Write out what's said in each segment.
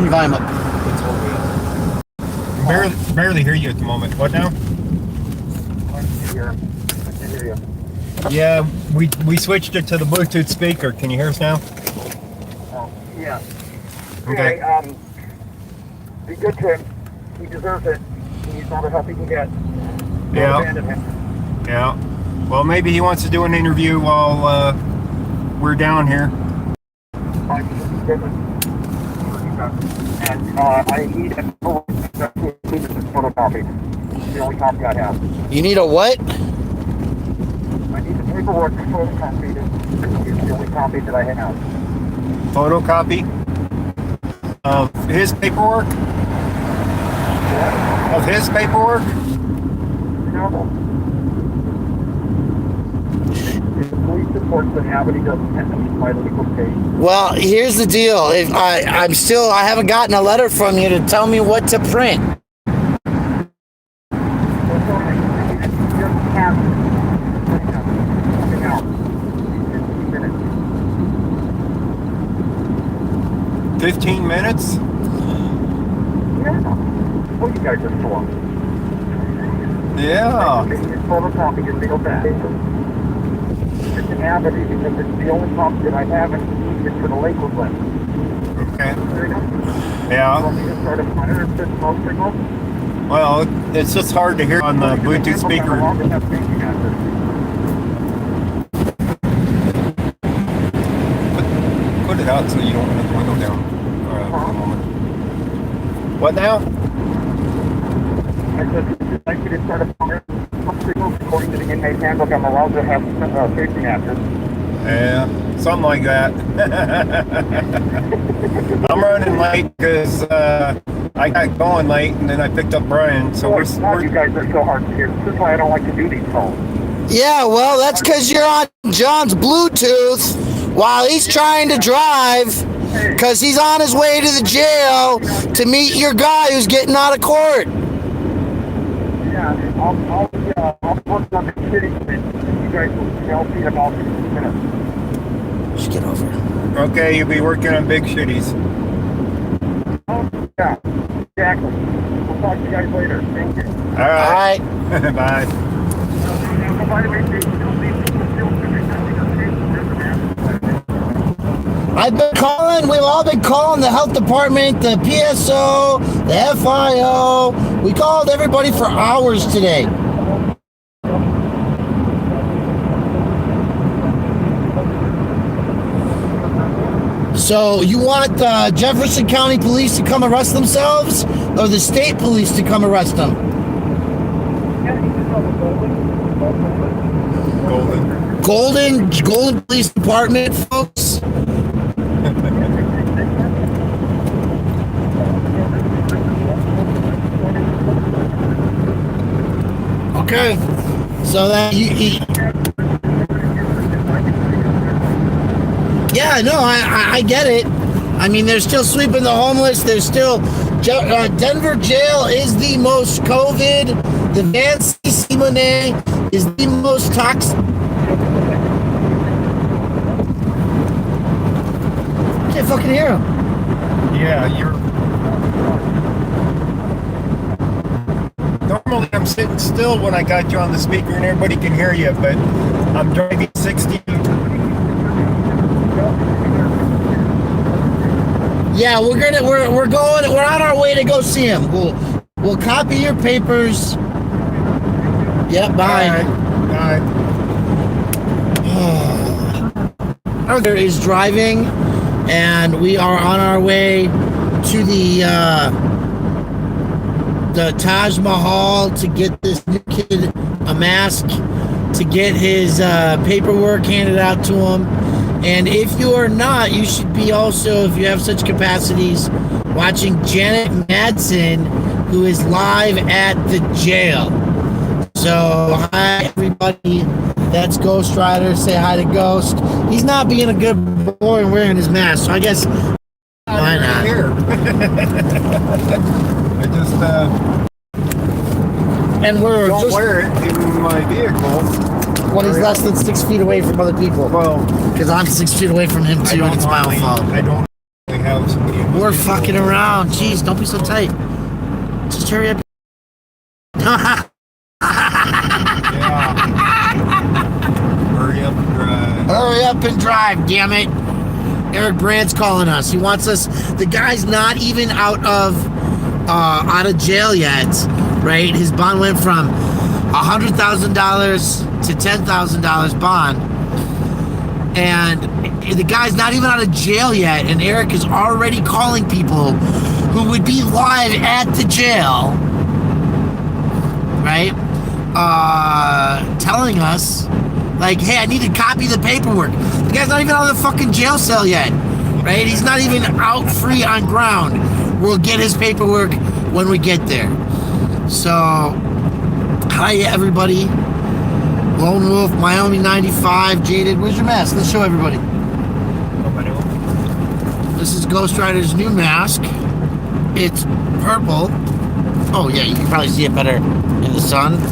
your volume up. Barely hear you at the moment. What now? I can hear you. Yeah, we switched it to the Bluetooth speaker. Can you hear us now? Oh, yeah. Okay. Anyway, be good to him. He deserves it. He needs all the help he can get. Don't Yeah. abandon him. Yeah. Well, maybe he wants to do an interview while we're down here. And I need a photocopy. It's the only copy I have. You need a what? I need the paperwork photocopied. It's the only copy that I have. Photocopy of his paperwork? Of his paperwork? No. If the police reports that Abity doesn't have my legal case. Well, here's the deal. If I haven't gotten a letter from you to tell me what to print. Just have something else. 15 minutes. 15 minutes? Yeah. What you guys are for? Yeah. Just photocopy your legal back. It's an Abity because it's the only copy that I have and it's for the Lakewood list. Okay. There you go. Yeah. Want me to start a fire and put smoke signals? Well, it's just hard to hear on the Bluetooth speaker. Put it out so you don't have the window down for a moment. What now? I said, I'd like you to start a fire smoke signals according to the inmate handbook. I'm allowed to have safety matches. Yeah, something like that. I'm running late because I got going late and then I picked up Brian. So you guys are so hard to hear. This is why I don't like to do these calls. Yeah, well, that's because you're on John's Bluetooth while he's trying to drive because he's on his way to the jail to meet your guy who's getting out of court. Yeah, I'll work on the city. You guys will help me in about 15 minutes. Just get over it. Okay, you'll be working on big shitties. Oh, yeah, exactly. We'll talk to you guys later. Thank you. All right. Bye. Bye. I've been calling, we've all been calling the health department, the PSO, the FIO. We called everybody for hours today. So you want the Jefferson County Police to come arrest themselves or the state police to come arrest them? Golden Police Department, folks. Okay, so that yeah, no, I get it. I mean, they're still sweeping the homeless. There's still Denver jail is the most COVID. The Van Simone is the most toxic. Can't fucking hear him. Yeah, Normally I'm sitting still when I got you on the speaker and everybody can hear you, but I'm driving 60. Yeah, we're on our way to go see him. We'll copy your papers. Yep, bye. Bye. Arthur is driving, and we are on our way to the Taj Mahal to get this new kid a mask, to get his paperwork handed out to him. And if you are not, you should be also, if you have such capacities, watching Janet Madsen, who is live at the jail. So, hi everybody, that's Ghost Rider. Say hi to Ghost. He's not being a good boy and wearing his mask, so I guess why not? Here. I just and we're don't just wear it in my vehicle. when he's less than 6 feet away from other people. Well, because I'm 6 feet away from him too, and it's my own fault. I don't have some cameras. We're fucking around. Jeez, don't be so tight. Just hurry up. Yeah. Hurry up and drive. Hurry up and drive, damn it. Eric Brandt's calling us. He wants us. The guy's not even out of jail yet, right? His bond went from $100,000 to $10,000 bond, and the guy's not even out of jail yet. And Eric is already calling people who would be live at the jail, right? Telling us, like, hey, I need to copy the paperwork. The guy's not even out of the fucking jail cell yet, right? He's not even out free on ground. We'll get his paperwork when we get there. So, hi everybody. Lone Wolf, Miami 95, Jaded. Where's your mask? Let's show everybody. This is Ghost Rider's new mask. It's purple. Oh yeah, you can probably see it better in the sun.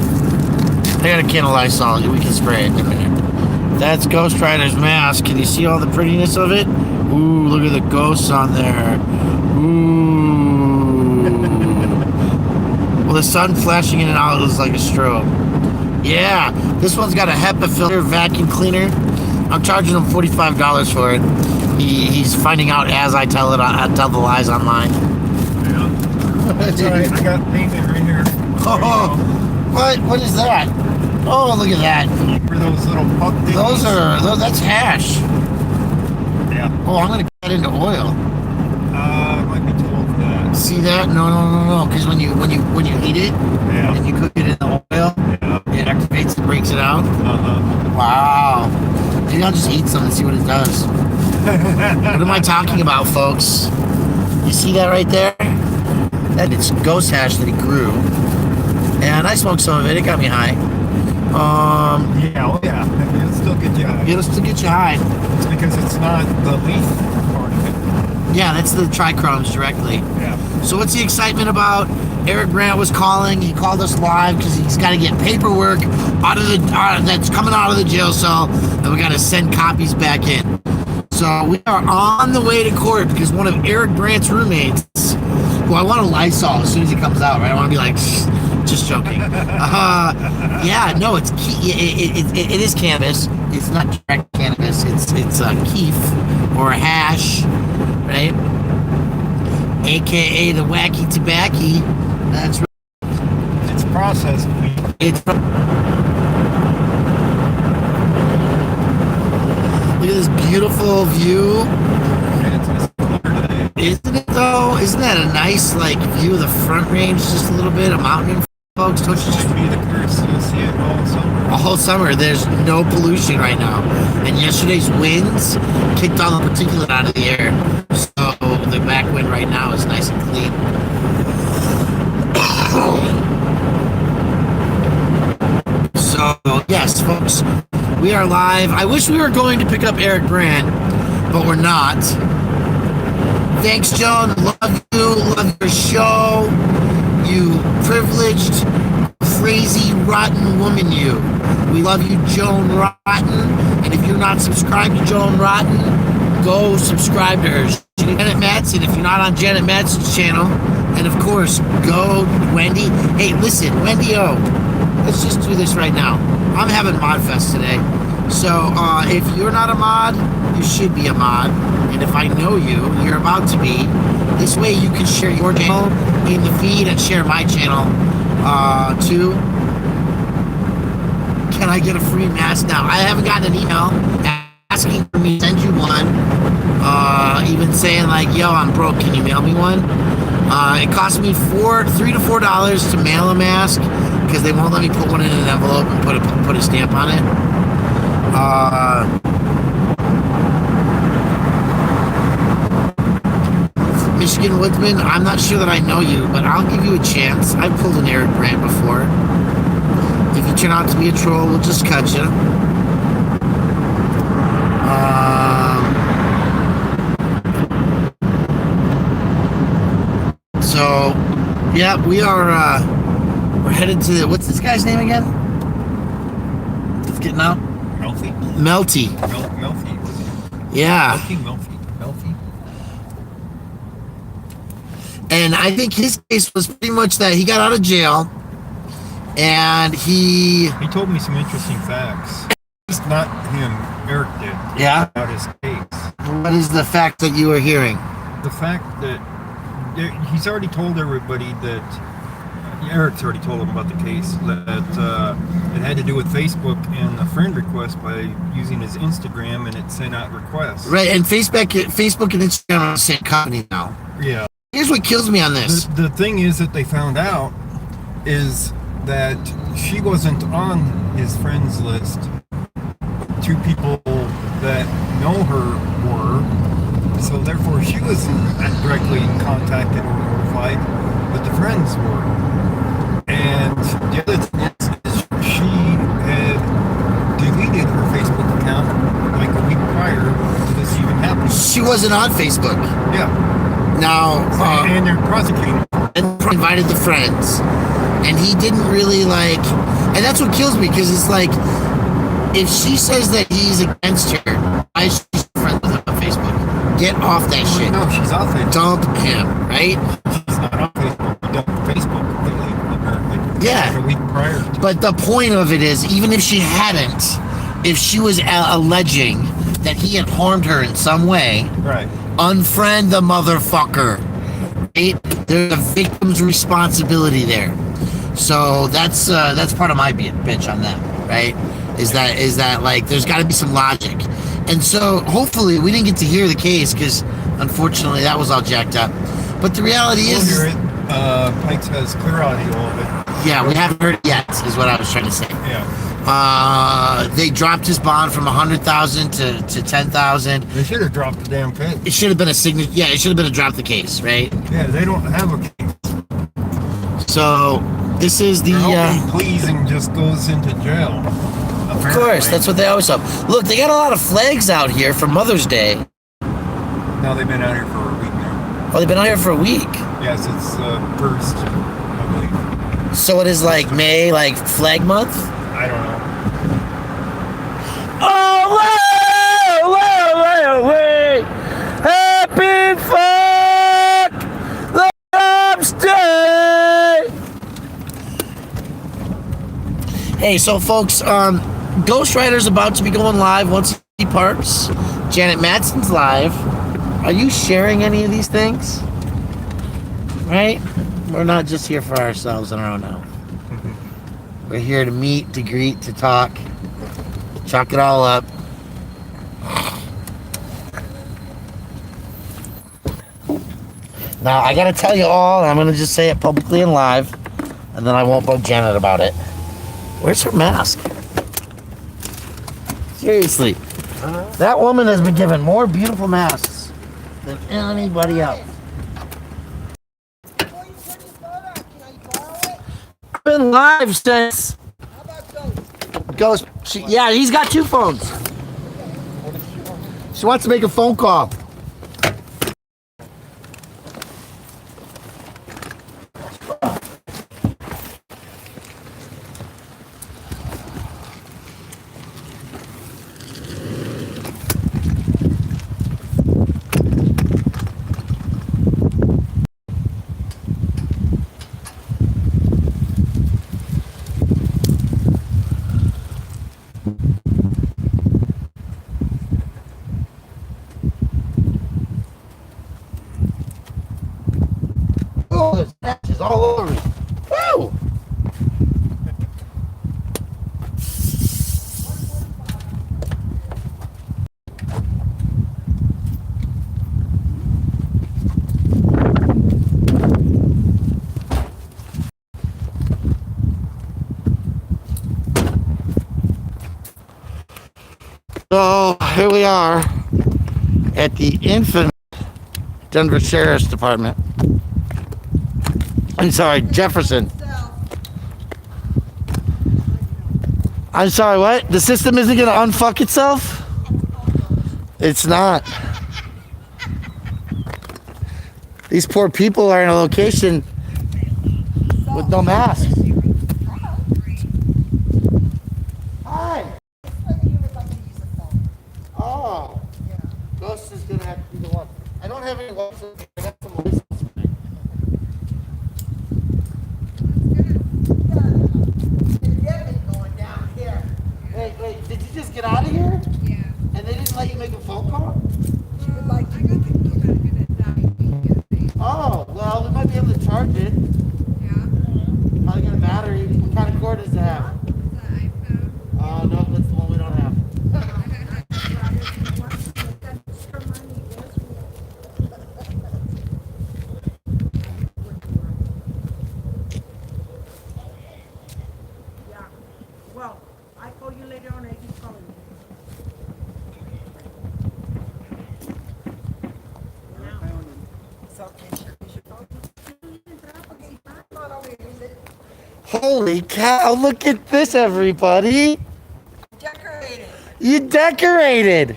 I got a can of Lysol. We can spray it in a minute. That's Ghost Rider's mask. Can you see all the prettiness of it? Ooh, look at the ghosts on there. Ooh. Well, the sun flashing in and out is like a strobe. Yeah, this one's got a HEPA filter vacuum cleaner. I'm charging him $45 for it. He's finding out as I tell the lies online. Yeah. That's right. I got painted right here. Oh, what is that? Oh, look at that. For those little puck dickies. That's hash. Yeah. Oh, I'm gonna get that into oil. Might be told that. See that? No. Because when you heat it, Yeah. and you cook it in the oil, Yeah. it activates and breaks it out. Wow. Maybe I'll just eat some and see what it does. What am I talking about, folks? You see that right there? It's ghost hash that he grew. And I smoked some of it. It got me high. Yeah, oh yeah. It'll still get you high. It'll still get you high. It's because it's not the leaf part of it. Yeah, that's the trichromes directly. Yeah. So what's the excitement about? Eric Brandt was calling. He called us live because he's got to get paperwork that's coming out of the jail cell, and we got to send copies back in. So we are on the way to court because one of Eric Brandt's roommates, who I want to Lysol as soon as he comes out, right? I want to be like, just joking. Yeah, no, it's it is cannabis. It's not direct cannabis. It's a keef or a hash, right? AKA the wacky tobacco. That's right. It's processed weed. Look at this beautiful view. It's clear today. Isn't it though? Isn't that a nice like view of the front range? Just a little bit of mountain, folks. Don't you just Should be the curse. You'll see it all summer. all summer? There's no pollution right now, and yesterday's winds kicked all the particulate out of the air. So the back wind right now is nice and clean. So yes, folks, we are live. I wish we were going to pick up Eric Brandt, but we're not. Thanks, Joan. Love you. Love your show. You privileged, crazy, rotten woman, you. We love you, Joan Rotten. And if you're not subscribed to Joan Rotten, go subscribe to her. Janet Madsen, if you're not on Janet Madsen's channel. And of course, go Wendy. Hey, listen, Wendy O. Let's just do this right now. I'm having ModFest today. So if you're not a mod, you should be a mod. And if I know you, you're about to be. This way you can share your channel in the feed and share my channel too. Can I get a free mask now? I haven't gotten an email asking for me to send you one. Even saying like, yo, I'm broke, can you mail me one? It cost me $3 to $4 to mail a mask because they won't let me put one in an envelope and put a stamp on it. Michigan Woodsman, I'm not sure that I know you, but I'll give you a chance. I've pulled an Eric Brandt before. If you turn out to be a troll, we'll just cut you. So, yeah, we are, we're headed to the, what's this guy's name again? It's getting out? Melfi? Melty. Melfi. Yeah. Melfi. And I think his case was pretty much that he got out of jail, and he told me some interesting facts. It's not him, Eric did. Yeah? About his case. What is the fact that you were hearing? The fact that he's already told everybody that Eric's already told him about the case, that it had to do with Facebook and a friend request by using his Instagram, and it sent out requests. Right, and Facebook and Instagram are the same company now. Yeah. Here's what kills me on this. The thing is that they found out is that she wasn't on his friends list. Two people that know her were, so therefore she wasn't directly contacted or notified, but the friends were. And the other thing is she had deleted her Facebook account like a week prior to this even happening. She wasn't on Facebook. Yeah. Now, and they're prosecuting. And invited the friends, and he didn't really like, and that's what kills me, because it's like, if she says that he's against her, why is she friends with him on Facebook? Get off that shit. No, she's off Facebook. Dump him, right? She's not on Facebook. We dumped Facebook completely, apparently. Yeah. Like a week prior to. But the point of it is, even if she hadn't, if she was alleging that he had harmed her in some way, Right. unfriend the motherfucker. Right? There's a victim's responsibility there. So that's part of my bitch on that, right? Is that like there's got to be some logic, and so hopefully we didn't get to hear the case because unfortunately that was all jacked up. But the reality We'll is, hear it. Pikes has clear audio of it. yeah, we haven't heard it yet. Is what I was trying to say. Yeah. They dropped his bond from 100,000 to 10,000. They should have dropped the damn case. It should have been a signature. Yeah, it should have been a drop the case, right? Yeah, they don't have a case. So this is the. Pleasing just goes into jail. Of course, that's what they always have. Look, they got a lot of flags out here for Mother's Day. Now they've been out here for a week now. Oh, they've been out here for a week. Yes, it's first, I believe. So it is like May, like Flag Month? I don't know. Oh, wait! Happy fuck Lobster! Hey, so folks, Ghost Rider's about to be going live once he parks. Janet Madsen's live. Are you sharing any of these things? Right? We're not just here for ourselves on our own now. We're here to meet, to greet, to talk. Chalk it all up. Now, I gotta tell you all, and I'm gonna just say it publicly and live, and then I won't bug Janet about it. Where's her mask? Seriously. That woman has been given more beautiful masks than anybody else. I've been live since Ghost. Yeah, he's got two phones. She wants to make a phone call. Oh, there's patches all over me. Woo! So here we are at the infamous Denver Sheriff's Department. I'm sorry, Jefferson. I'm sorry, what? The system isn't going to unfuck itself? It's not. These poor people are in a location with no masks. Hi. Oh. Ghost is going to have to be the one. I don't have any license. I got some license. didn't let you make a phone call? She would like to make it. Oh, well, we might be able to charge it. Probably got a battery. What kind of cord does it have? Oh, no, that's the one we don't have. Yeah. Well, I call you later on. I keep calling you. Holy cow, look at this, everybody. Decorated. You decorated.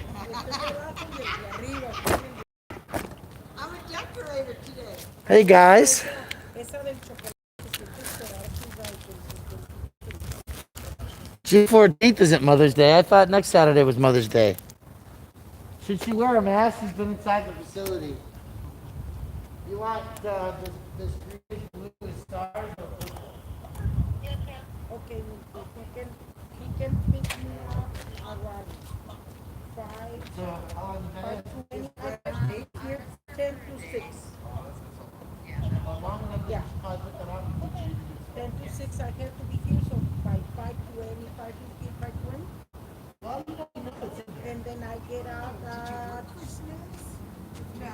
I'm a decorator today. Hey, guys. June 14th isn't Mother's Day. I thought next Saturday was Mother's Day. Should she wear a mask? She's been inside the facility. You want this green, blue with stars or purple? Okay, he can pick me up around 5. So, how long you been in? 8 here, 10 to 6. Well, long enough that you should probably put that on. 10 to 6, I have to be here, so by 5:20, 5:15, 5:20. Well, you don't know it's in there. And then I get out at Christmas. No.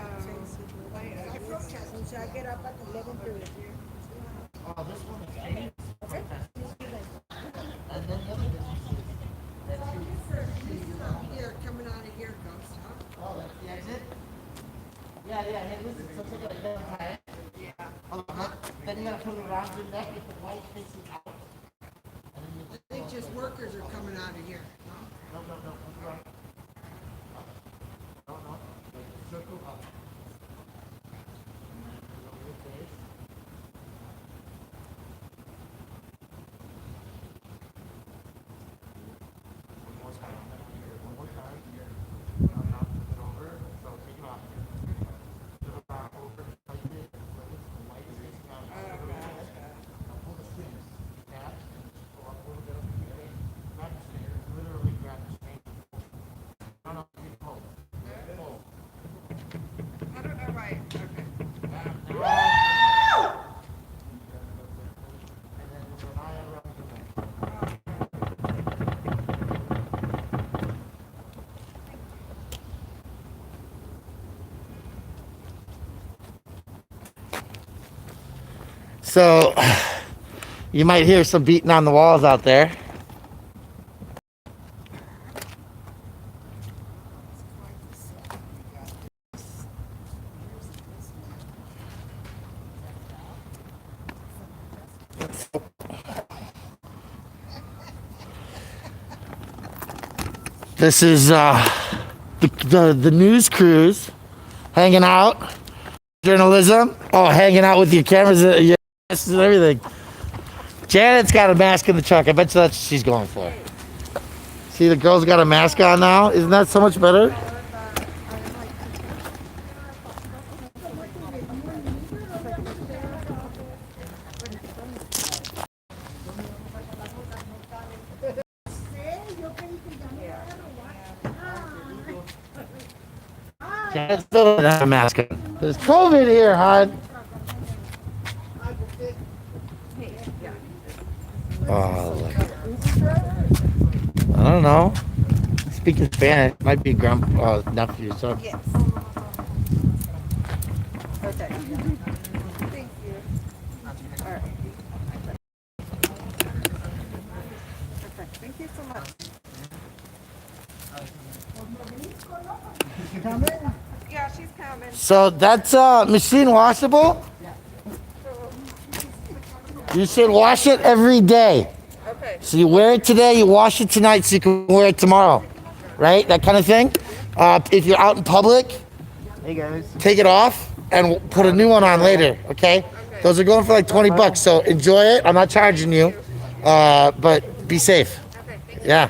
So I get up at 11:30. Oh, this one is green. Okay? And then the other businesses. Here, coming out of here comes, huh? Oh, that's the exit? Yeah, yeah. Hey, listen, so take it like that. Yeah. Hold on, huh? Then you gotta put it around your neck with the white facing out. And then you I think just workers are coming out of here. no, put it around. No, no. Like, circle up. And then over your face. One more time. One more time. No, no. Put it over. So take it off. Put it around over. Like this. So it's the white is facing out. Now pull the strings. Tap. Pull up a little bit over here. Grab the string. Literally grab the string. No, no. You pull. Pull. I don't know, right? Okay. And then with your eye around your neck. So, you might hear some beating on the walls out there. This is the news crews hanging out, journalism. Oh, hanging out with your cameras, your masks and everything. Janet's got a mask in the truck. I bet you that's what she's going for. See, the girl's got a mask on now. Isn't that so much better? Janet still doesn't have a mask on. There's COVID here, hon. Oh, look. I don't know. Speaking Spanish, might be nephew. So. Yes. Okay. Thank you. All right. Perfect. Thank you so much. Yeah, she's coming. So that's machine washable. You should wash it every day. Okay. So you wear it today, you wash it tonight, so you can wear it tomorrow, right? That kind of thing. If you're out in public, Hey guys. take it off and put a new one on later. Okay? Those are going for like $20. So enjoy it. I'm not charging you, but be safe. Okay. Thank you. Yeah.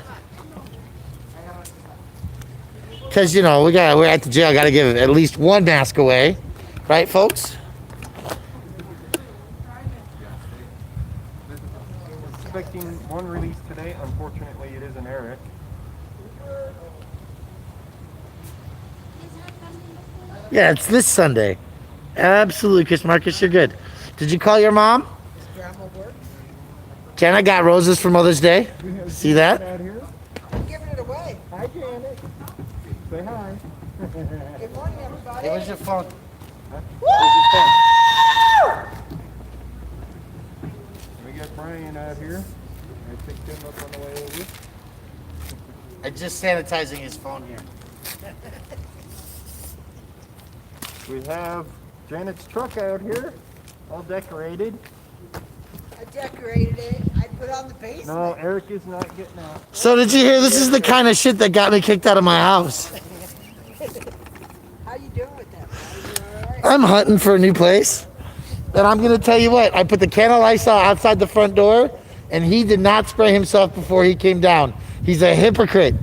Because you know we're at the jail. Got to give at least one mask away, right, folks? Expecting one release today. Unfortunately, it isn't Eric. Yeah, it's this Sunday. Absolutely, Chris Marcus, you're good. Did you call your mom? Does grandma work? Janet got roses for Mother's Day. See that? Out here. I'm giving it away. Hi, Janet. Say hi. Good morning, everybody. Where's your phone? We got Brian out here. I picked him up on the way over. I'm just sanitizing his phone here. We have Janet's truck out here, all decorated. I decorated it. I put on the basement. No, Eric is not getting out. So did you hear? This is the kind of shit that got me kicked out of my house. How you doing with that? Are you all right? I'm hunting for a new place. And I'm going to tell you what, I put the can of Lysol outside the front door, and he did not spray himself before he came down. He's a hypocrite.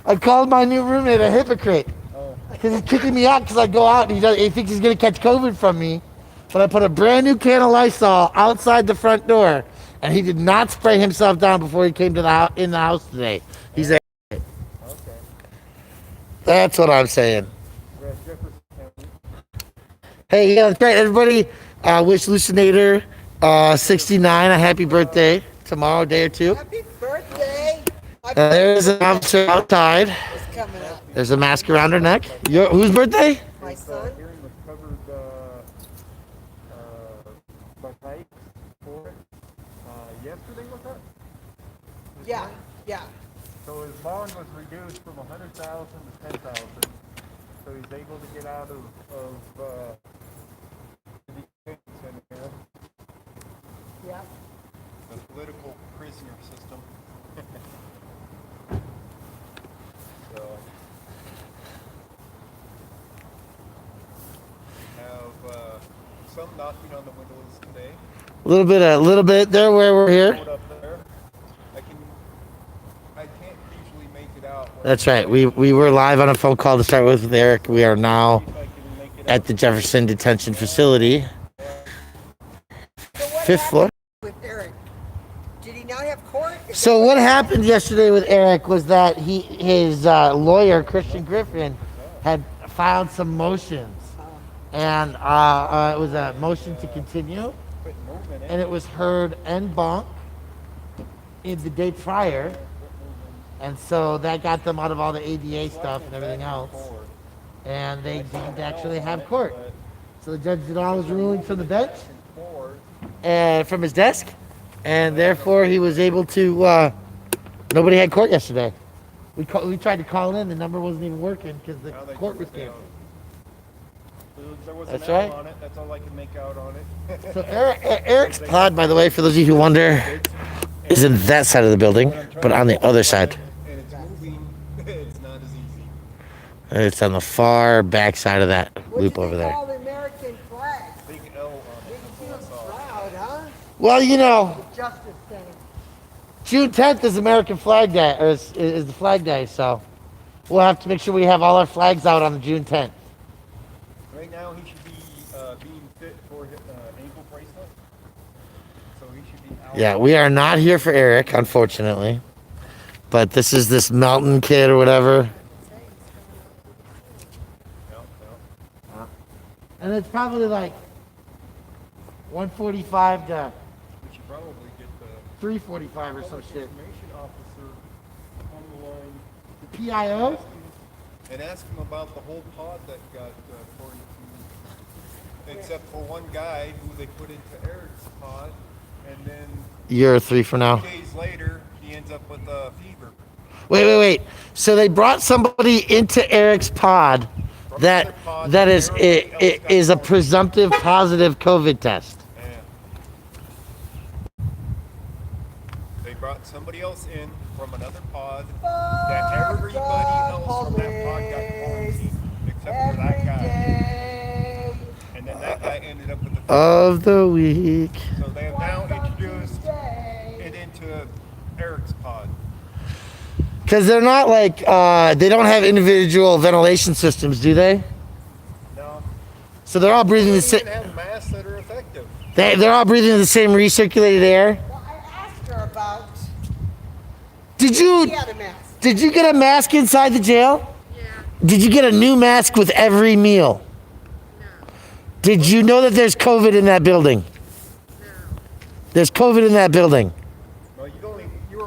I called my new roommate a hypocrite. Because he's kicking me out because I go out and he thinks he's going to catch COVID from me. But I put a brand new can of Lysol outside the front door, and he did not spray himself down before he came to in the house today. He's a Okay. That's what I'm saying. We're at Jefferson County. Hey, yeah, that's great. Everybody, wish Lucinator 69 a happy birthday tomorrow, day or two. Happy birthday. There's an officer outside. It's coming up. There's a mask around her neck. Whose birthday? My son. Hearing was covered by Pike for it. Yesterday was that? Yeah, yeah. So his bond was reduced from 100,000 to 10,000. So he's able to get out of the detention center. Yeah. The political prisoner system. So we have some knocking on the windows today. A little bit there where we're here. Hold up there. I can't usually make it out. That's right. We were live on a phone call to start with Eric. We are now If I can make it at the Jefferson Detention Facility, So what 5th floor. happened with Eric? Did he not have court? Is So that what happened yesterday with Eric was that his lawyer, Christian Griffin, had filed some motions. And it was a motion to continue. quit moving it. And it was heard en banc in the day prior. And so that got them out of all the ADA stuff and everything else. And they didn't actually have court. So the judge did all his ruling from the bench and from his desk. And therefore he was able to, nobody had court yesterday. We tried to call in, the number wasn't even working because the court was canceled. There was That's an L right. on it. That's all I can make out on it. So Eric's pod, by the way, for those of you who wonder, isn't that side of the building, but on the other side. And it's moving. It's not as easy. It's on the far back side of that what loop do they over there. call the American flag? Big L on it. Big That's all I saw. proud, huh? Well, you know, The justice thing. June 10th is American Flag Day, or is the Flag Day, so we'll have to make sure we have all our flags out on June 10th. Right now, he should be being fit for his ankle bracelet. So he should be out. Yeah, we are not here for Eric, unfortunately. But this is this Mountain kid or whatever. No. And it's probably like 1:45 to We should probably get the 3:45 or some shit. information officer on the line The PIO? and ask him about the whole pod that got quarantined. Except for one guy who they put into Eric's pod, and then You're a 3 for now. 2 days later, he ends up with a fever. Wait. So they brought somebody into Eric's pod that is a presumptive positive COVID test. Yeah. They brought somebody else in from another pod that everybody else from that pod got quarantined except for that guy. Day. And then that guy ended up with the fever. Of the week. So they have now introduced Day. it into Eric's pod. Because they're not like, they don't have individual ventilation systems, do they? No. So they're all breathing They the don't same. even have masks that are effective. They're all breathing the same recirculated air. Well, I asked her about. Did you He had a mask. did you get a mask inside the jail? Yeah. Did you get a new mask with every meal? No. Did you know that there's COVID in that building? No. There's COVID in that building. Well, you were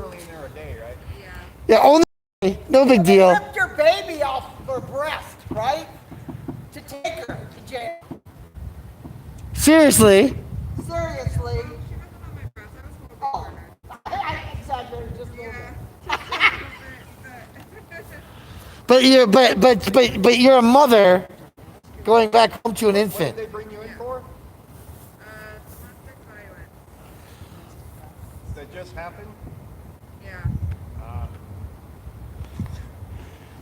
only in there a day, right? Yeah. Yeah, only no big They deal. ripped your baby off her breast, right? To take her to jail. Seriously. Seriously. She wasn't on my breast. I was holding Oh, her. I exaggerated just a little Yeah. bit. Just a little bit, But you're a mother going back home to an What infant. did they bring you in for? domestic violence. That just happened? Yeah.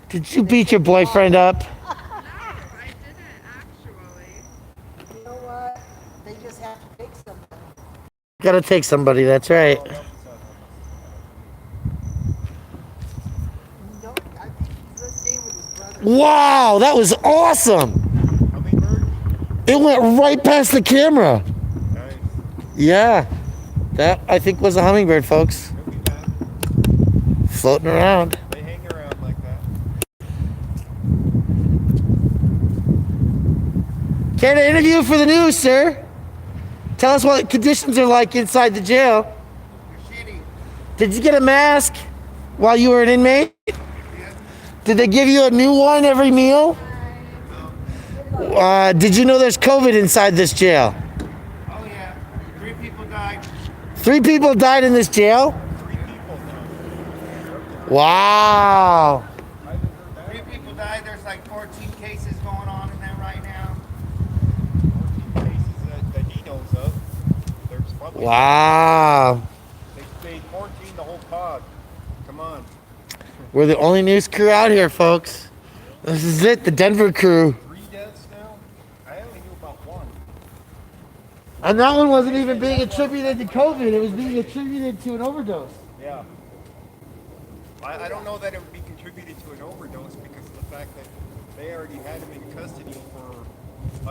Did you beat your boyfriend up? No, I didn't actually. You know what? They just have to take somebody. Gotta take somebody, that's right. No, I think he's just staying with his brother. Wow, that was awesome. Hummingbird? It went right past the camera. Nice. Yeah. That I think was a hummingbird, folks. He'll be back. Floating around. They hang around like that. Care to interview for the news, sir? Tell us what conditions are like inside the jail. You're shitty. Did you get a mask while you were an inmate? Did they give you a new one every meal? Did you know there's COVID inside this jail? Oh yeah. 3 people died. 3 people died in this jail? 3 people now. Wow. 3 people died. There's like 14 cases going on in there right now. 14 cases that he knows of. There's probably Wow. they quarantined the whole pod. Come on. We're the only news crew out here, folks. This is it, the Denver crew. 3 deaths now? I only knew about 1. And that one wasn't even being attributed to COVID. It was being attributed to an overdose. Yeah. I don't know that it would be contributed to an overdose because of the fact that they already had him in custody for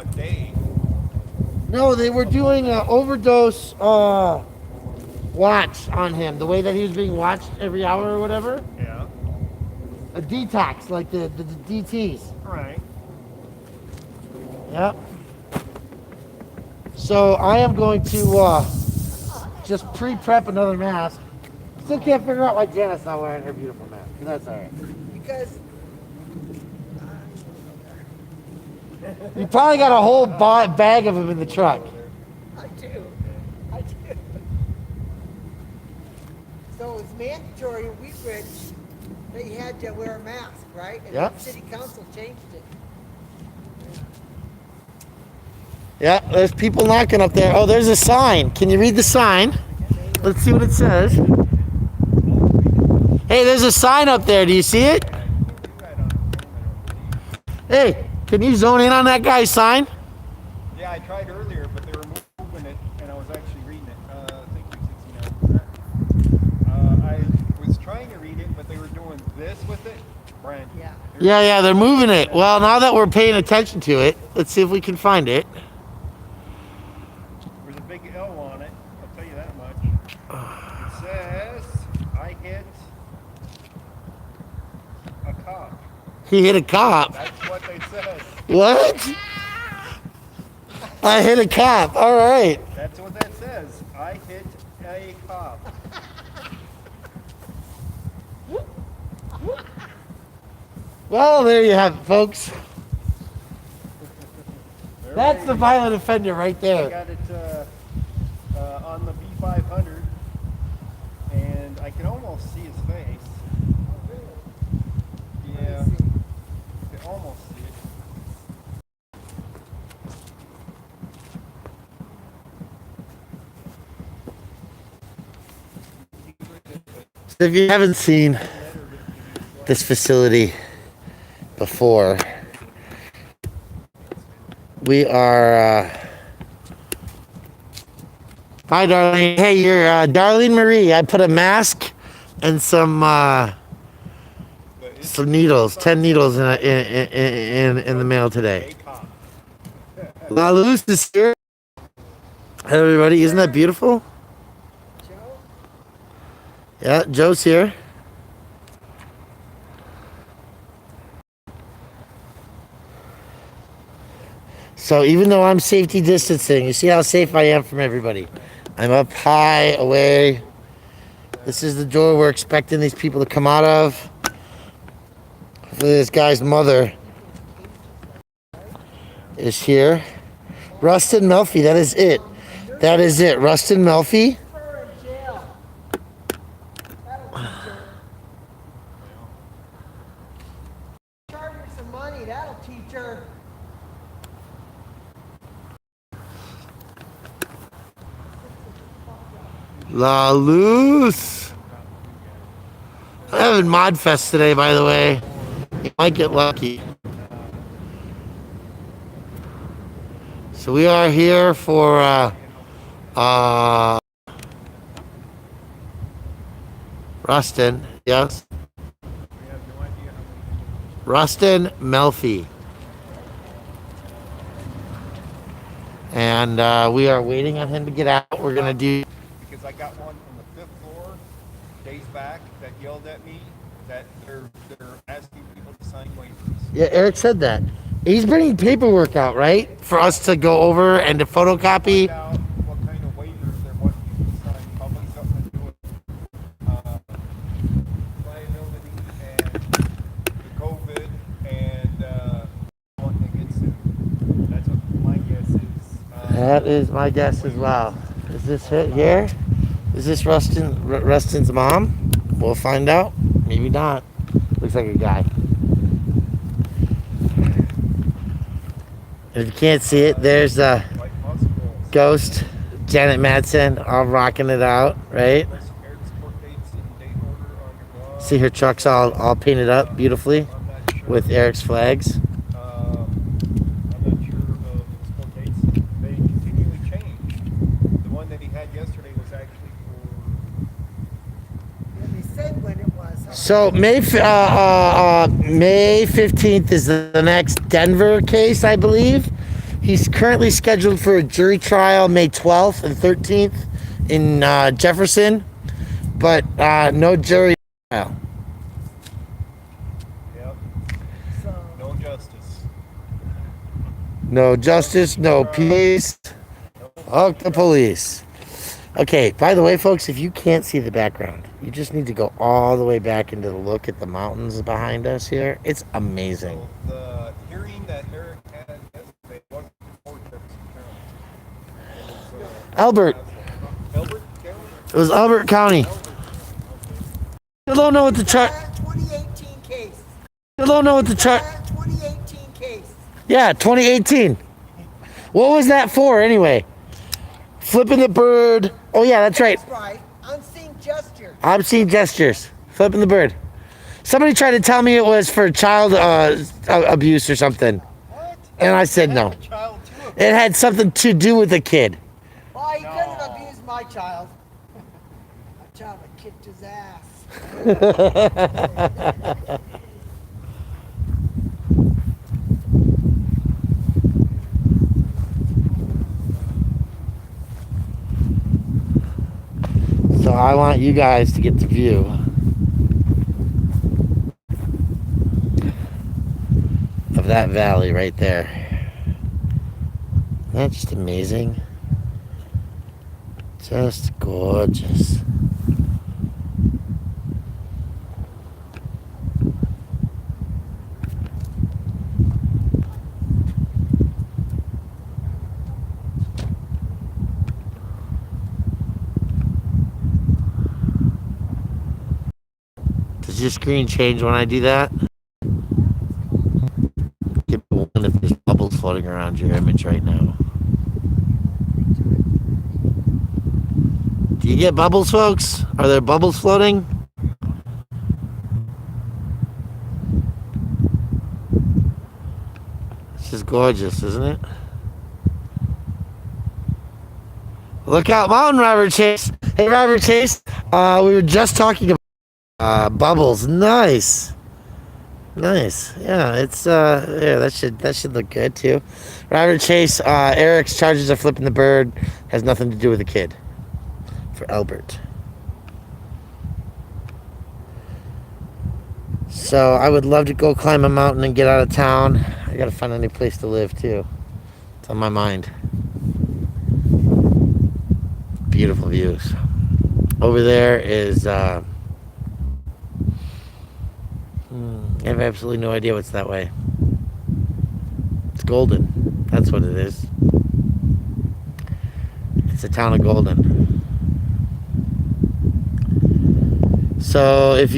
a day. No, they were doing an overdose watch on him. The way that he was being watched every hour or whatever. Yeah. A detox, like the DTs. Right. Yep. So I am going to just pre-prep another mask. Still can't figure out why Janet's not wearing her beautiful mask. But that's all right. Because You probably got a whole bag of them in the truck. I do. I do. So it's mandatory in Wheatridge that you had to wear a mask, right? And Yep. City Council changed it. Yeah, there's people knocking up there. Oh, there's a sign. Can you read the sign? Let's see what it says. Hey, there's a sign up there. Do you see it? Hey, can you zone in on that guy's sign? Yeah, I tried earlier, but they were moving it, and I was actually reading it. Thank you, 69. I was trying to read it, but they were doing this with it. Brian. Yeah. Yeah, they're moving it. Well, now that we're paying attention to it, let's see if we can find it. There's a big L on it. I'll tell you that much. It says, I hit a cop. He hit a cop. That's what they said. What? I hit a cop. All right. That's what that says. I hit a cop. Well, there you have it, folks. There That's we the violent offender right I there. got it on the B500, and I can almost see his face. Yeah, I can almost see it. So if you haven't seen this facility before, we are hi Darlene. Hey, you're Darlene Marie. I put a mask and some needles, 10 needles in the mail today. A cop. La Luz is here. Hey, everybody, isn't that beautiful? Joe? Yeah, Joe's here. So even though I'm safety distancing, you see how safe I am from everybody. I'm up high, away. This is the door we're expecting these people to come out of. Hopefully this guy's mother is here. Rustin Melfi, that is it. That is it. Rustin Melfi. Her in jail. That'll teach her. Charge her some money. That'll teach her. La Luz. I'm having Modfest today, by the way. You might get lucky. So we are here for Rustin, yes. Rustin Melfi. And we are waiting on him to get out. We're gonna do Because I got one from the 5th floor days back that yelled at me that they're asking people to sign waivers. yeah, Eric said that. He's bringing paperwork out, right? For us to go over and to photocopy. Find out what kind of waivers they're wanting you to sign. Probably something to do with liability and the COVID and wanting to get sued. That's what my guess is. That is my guess as well. Is this it here? Is this Rustin's mom? We'll find out. Maybe not. Looks like a guy. If you can't see it, there's a Like muscles. ghost, Janet Madsen, all rocking it out, right? Eric's court dates and date order on your blog. See her trucks all painted up beautifully I'm not sure. with Eric's flags. I'm not sure of his court dates. They continually change. The one that he had yesterday was actually Yeah, they said when it was. So May 15th is the next Denver case, I believe. He's currently scheduled for a jury trial May 12th and 13th in Jefferson, but no jury trial. yep, So, no justice. No justice, no peace. Fuck the police. Okay, by the way, folks, if you can't see the background, you just need to go all the way back into the look at the mountains behind us here. It's amazing. So the hearing that Eric had yesterday wasn't before Jefferson County. It was, Albert. Albert County? It was Albert County. Still don't know what the chart. 2018 case. Still don't know what the chart. 2018 case. Yeah, 2018. What was that for anyway? Flipping the bird. Oh yeah, that's right. That's right. Unseen gesture. Obscene gestures. Flipping the bird. Somebody tried to tell me it was for child abuse or something, What? and I said I no. have a child too. It had something to do with a kid. Oh, he couldn't have abused my child. My child would have kicked his ass. So I want you guys to get the view of that valley right there. Isn't that just amazing? Just gorgeous. Does your screen change when I do that? Give me one if there's bubbles floating around your image right now. Do you get bubbles, folks? Are there bubbles floating? It's just gorgeous, isn't it? Lookout Mountain, Robert Chase. Hey, Robert Chase. We were just talking about bubbles. Nice. Yeah, it's yeah, that should look good too. Robert Chase, Eric's charges of flipping the bird has nothing to do with the kid. For Albert. So I would love to go climb a mountain and get out of town. I gotta find a new place to live too. It's on my mind. Beautiful views. Over there is, I have absolutely no idea what's that way. It's Golden. That's what it is. It's the town of Golden. So if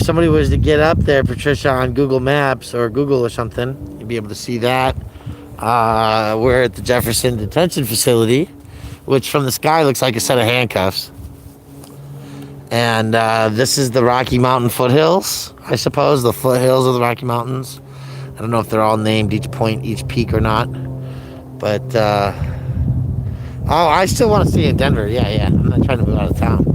somebody was to get up there, Patricia, on Google Maps or Google or something, you'd be able to see that. We're at the Jefferson Detention Facility, which from the sky looks like a set of handcuffs. And this is the Rocky Mountain foothills, I suppose, the foothills of the Rocky Mountains. I don't know if they're all named, each point, each peak or not. But, I still want to see in Denver. Yeah. I'm not trying to move out of town.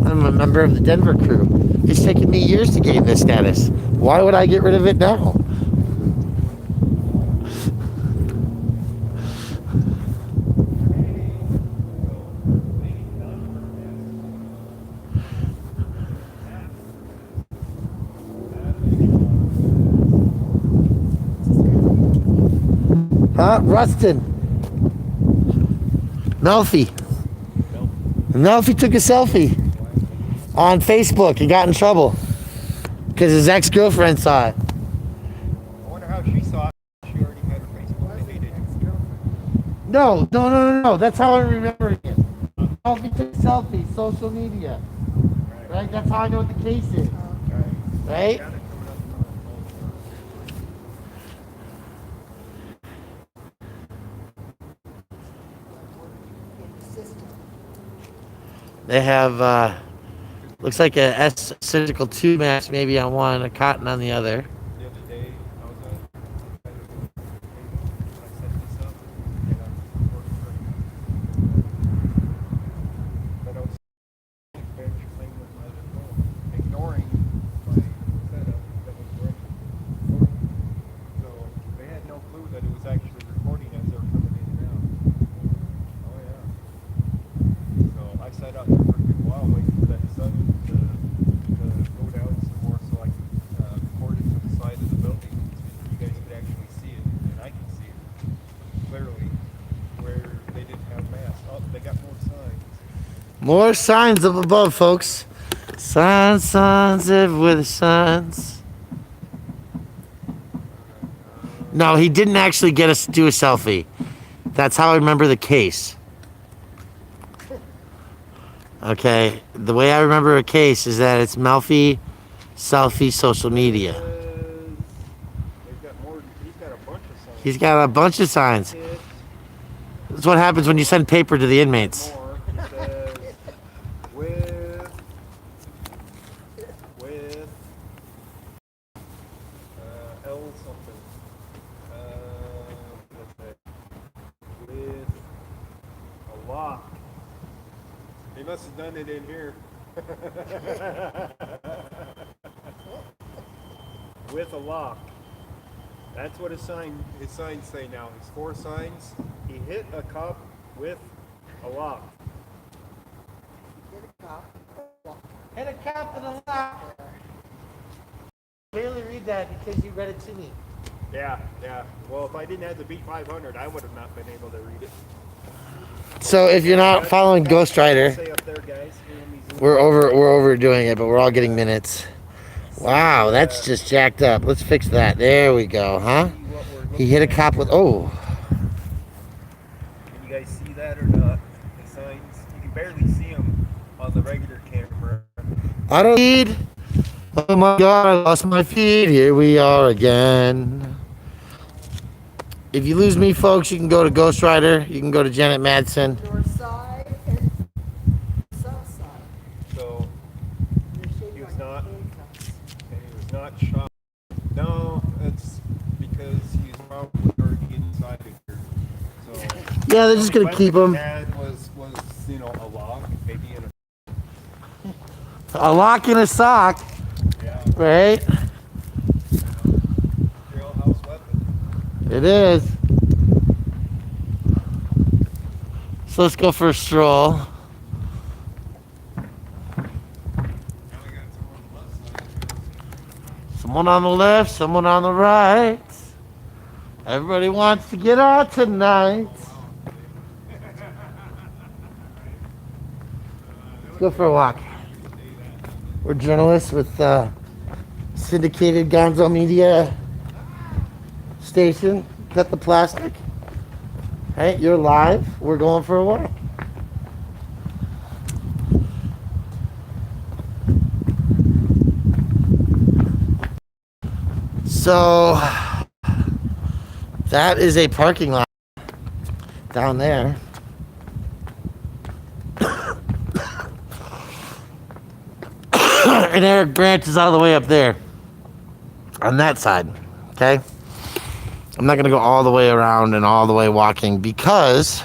I'm a member of the Denver crew. It's taken me years to gain this status. Why would I get rid of it now? Huh? Rustin. Melfi took a selfie on Facebook and got in trouble because his ex-girlfriend saw it. I wonder how she saw it. She already had her Facebook deleted. No. That's how I remember it. Melfi took a selfie, social media. Right? That's how I know what the case is. Right? They have, looks like a S surgical 2 mask maybe on one, a cotton on the other. The other day, I was I set this up and I'm recording but I was bench playing with my other phone, ignoring my setup that was ready. So they had no clue that it was actually recording as they were coming in and out. Oh yeah. So I sat out there for a good while waiting for that sun to go down some more so I could record it to the side of the building so you guys could actually see it and I can see it clearly where they didn't have masks. Oh, they got more signs. More signs up above, folks. Signs everywhere, the signs. No, he didn't actually get us to do a selfie. That's how I remember the case. Okay, the way I remember a case is that it's Melfi, selfie, social media. They've got more. He's got a bunch of signs. He's got a bunch of signs. That's what happens when you send paper to the inmates. More. He says with L something. What's that? With a lock. He must have done it in here. With a lock. That's what his signs say now. His 4 signs. He hit a cop with a lock. Hit a cop with a lock. I barely read that because you read it to me. Yeah. Well, if I didn't have the beat 500, I would have not been able to read it. So if you're not following Ghost Rider, Say up there, guys. we're overdoing it, but we're all getting minutes. Wow, that's just jacked up. Let's fix that. There we go, huh? He hit a cop with, oh. Can you guys see that or not? The signs, you can barely see them on the regular camera. I don't need. Oh my God, I lost my feed. Here we are again. If you lose me, folks, you can go to Ghost Rider. You can go to Janet Madsen. North side and south side. So They're shaped he was like not, handcuffs. and he was not shot. No, that's because he's probably already inside of here. So Yeah, they're just going to keep him. him. Had was a lock, maybe in A lock in a sock, right? jailhouse weapon. It is. So let's go for a stroll. Now we got Someone on the left, someone on the right. Everybody wants to get out tonight. Let's go for a walk. We're journalists with syndicated Gonzo Media station. Cut the Plastic. Hey, you're live. We're going for a walk. So that is a parking lot down there. And Eric Branch is all the way up there on that side. Okay. I'm not going to go all the way around and all the way walking because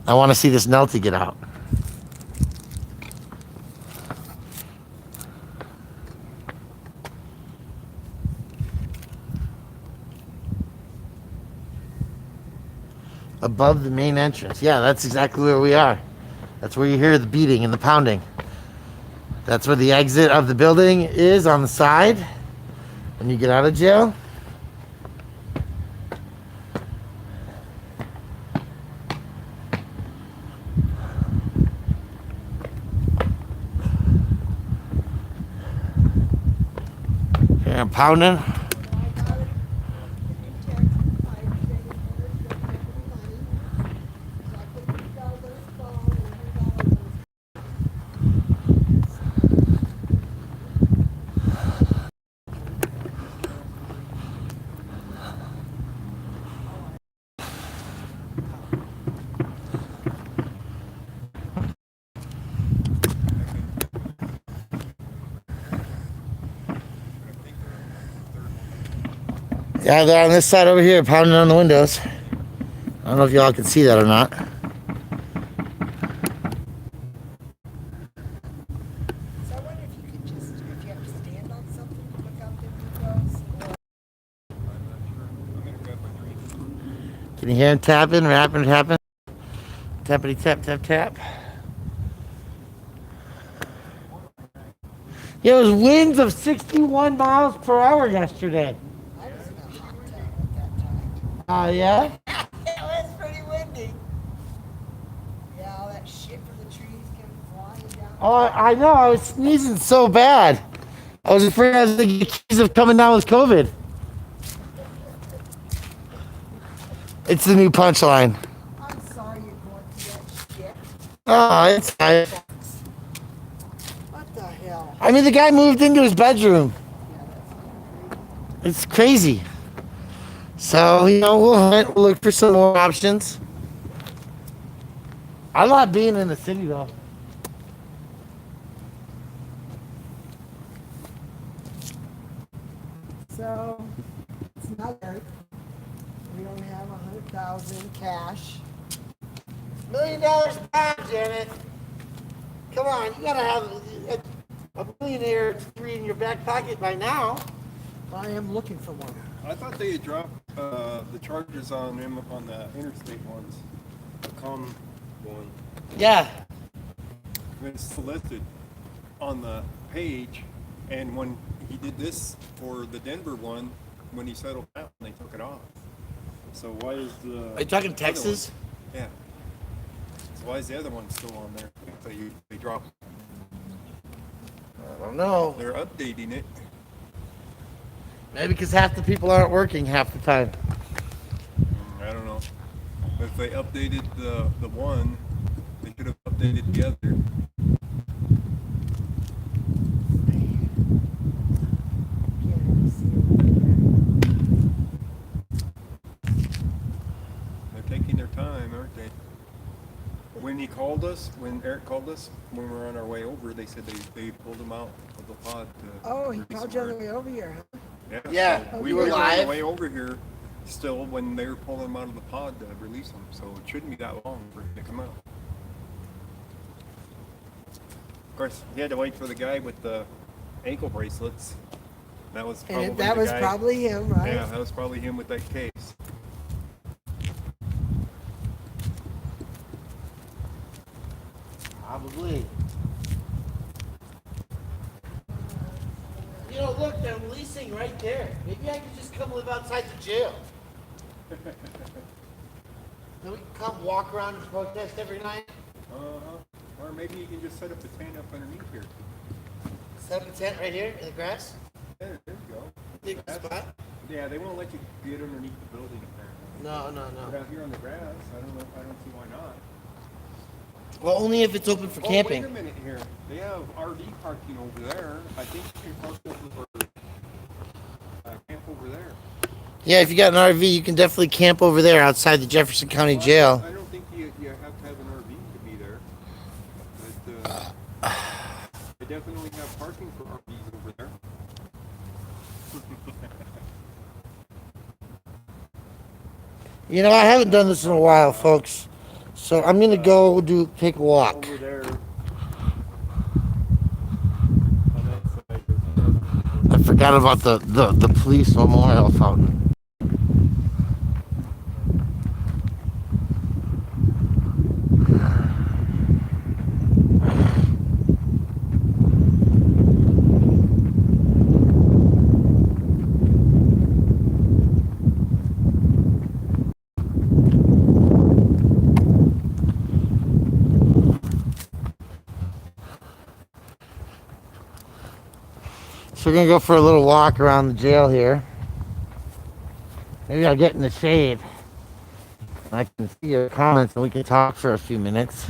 I want to see this Nelty get out. Above the main entrance. Yeah, that's exactly where we are. That's where you hear the beating and the pounding. That's where the exit of the building is, on the side when you get out of jail. Here I'm pounding. Yeah, they're on this side over here, pounding on the windows. I don't know if y'all can see that or not. So I wonder if you could just, if you have to stand on something, look out their windows. Can you hear him tapping, rapping, tapping? Tappity tap, tap, tap. Yeah, it was winds of 61 miles per hour yesterday. I was in a hot tub at that time. Yeah? It was pretty windy. Yeah, all that shit from the trees came flying down. Oh, I know. I was sneezing so bad. I was afraid I was going to get accused of coming down with COVID. It's the new punchline. I'm sorry you're going through that shit. Oh, it's fine. What the hell? I mean, the guy moved into his bedroom. It's crazy. So, we'll hunt, we'll look for some more options. I love being in the city, though. So, it's not there. We don't have 100,000 cash. $1 million back, Janet. Come on, you gotta have a millionaire three in your back pocket by now. I am looking for one. I thought they had dropped the charges on him on the interstate ones. The com one. Yeah. It's still listed on the page, and when he did this for the Denver one, when he settled out, they took it off. So why is the... Are you talking other Texas? one- Yeah. So why is the other one still on there? They dropped it. I don't know. They're updating it. Maybe because half the people aren't working half the time. I don't know. If they updated the one, they should have updated the other. They're taking their time, aren't they? When when Eric called us, when we were on our way over, they said they pulled him out of the pod. Oh, he release called him you on the back. way over here, huh? Yeah, so we were were on live. the way over here still when they were pulling him out of the pod to release him. So it shouldn't be that long for him to come out. Of course, he had to wait for the guy with the ankle bracelets. That was probably And that the was guy. probably him, right? Yeah, that was probably him with that case. Probably. Look, they're leasing right there. Maybe I could just come live outside the jail. Then we can come walk around and protest every night. Or maybe you can just set up a tent up underneath here. Set up a tent right here in the grass. Yeah, there you go. Big spot. Yeah, they won't let you get underneath the building apparently. No. But out here on the grass, I don't see why not. Well, only if it's open for camping. Wait a minute here. They have RV parking over there. I think you can park over camp over there. Yeah, if you got an RV, you can definitely camp over there outside the Jefferson County Jail. I don't think you have to have an RV to be there. But they definitely have parking for RVs over there. You know, I haven't done this in a while, folks. So I'm gonna go take a walk. Over there. I forgot about the police memorial fountain. So we're gonna go for a little walk around the jail here. Maybe I'll get in the shade. I can see your comments and we can talk for a few minutes.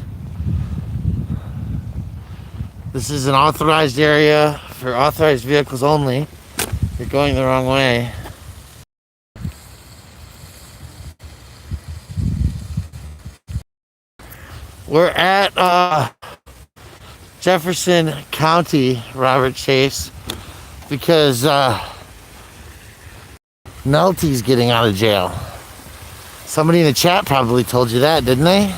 This is an authorized area for authorized vehicles only. You're going the wrong way. We're at Jefferson County, Robert Chase, because Nelty's getting out of jail. Somebody in the chat probably told you that, didn't they?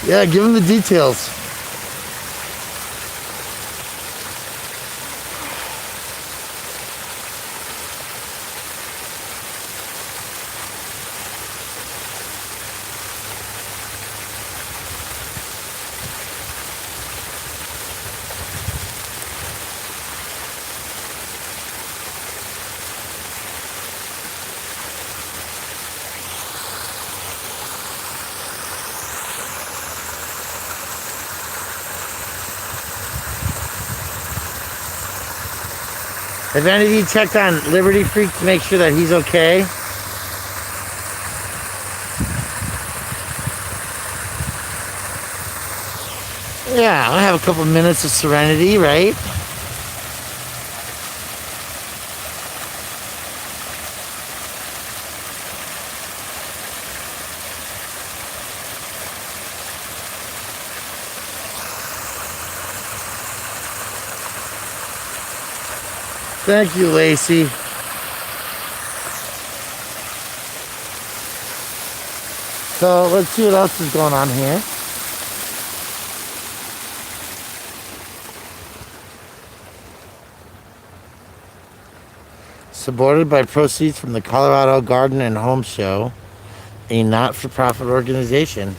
Yeah, give him the details. Have any of you checked on Liberty Freak to make sure that he's okay? Yeah, I have a couple minutes of serenity, right? Thank you, Lacey. So let's see what else is going on here. Supported by proceeds from the Colorado Garden and Home Show, a not-for-profit organization.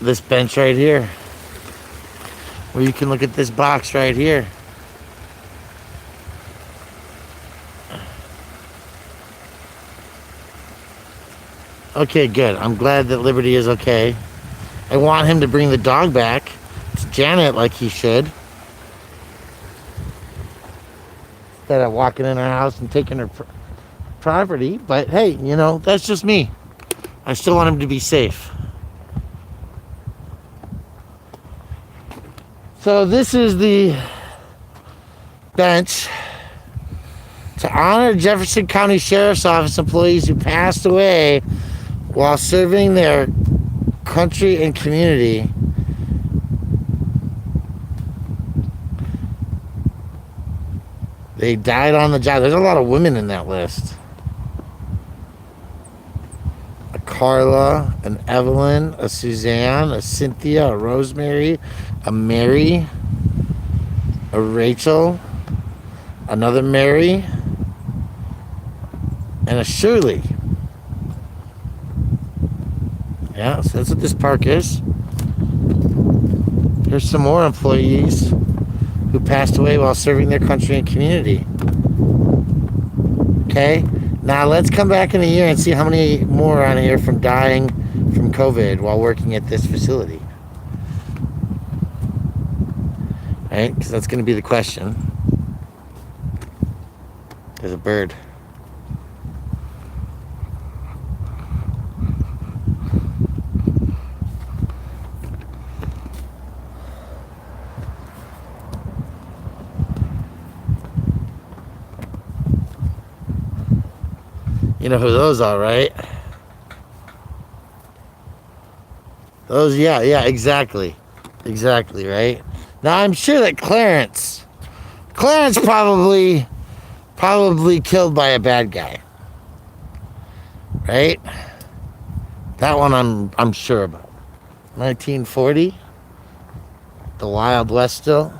This bench right here, where you can look at this box right here. Okay, good. I'm glad that Liberty is okay. I want him to bring the dog back to Janet like he should. Instead of walking in her house and taking her property. But hey, you know, that's just me. I still want him to be safe. So this is the bench to honor Jefferson County Sheriff's Office employees who passed away while serving their country and community. They died on the job. There's a lot of women in that list. A Carla, an Evelyn, a Suzanne, a Cynthia, a Rosemary, a Mary, a Rachel, another Mary, and a Shirley. Yeah, so that's what this park is. Here's some more employees who passed away while serving their country and community. Okay, now let's come back in a year and see how many more are on here from dying from COVID while working at this facility. Right, because that's going to be the question. There's a bird. You know who those are, right? Those, yeah, exactly. Exactly, right? Now, I'm sure that Clarence probably killed by a bad guy. Right? That one I'm sure about. 1940? The Wild West still?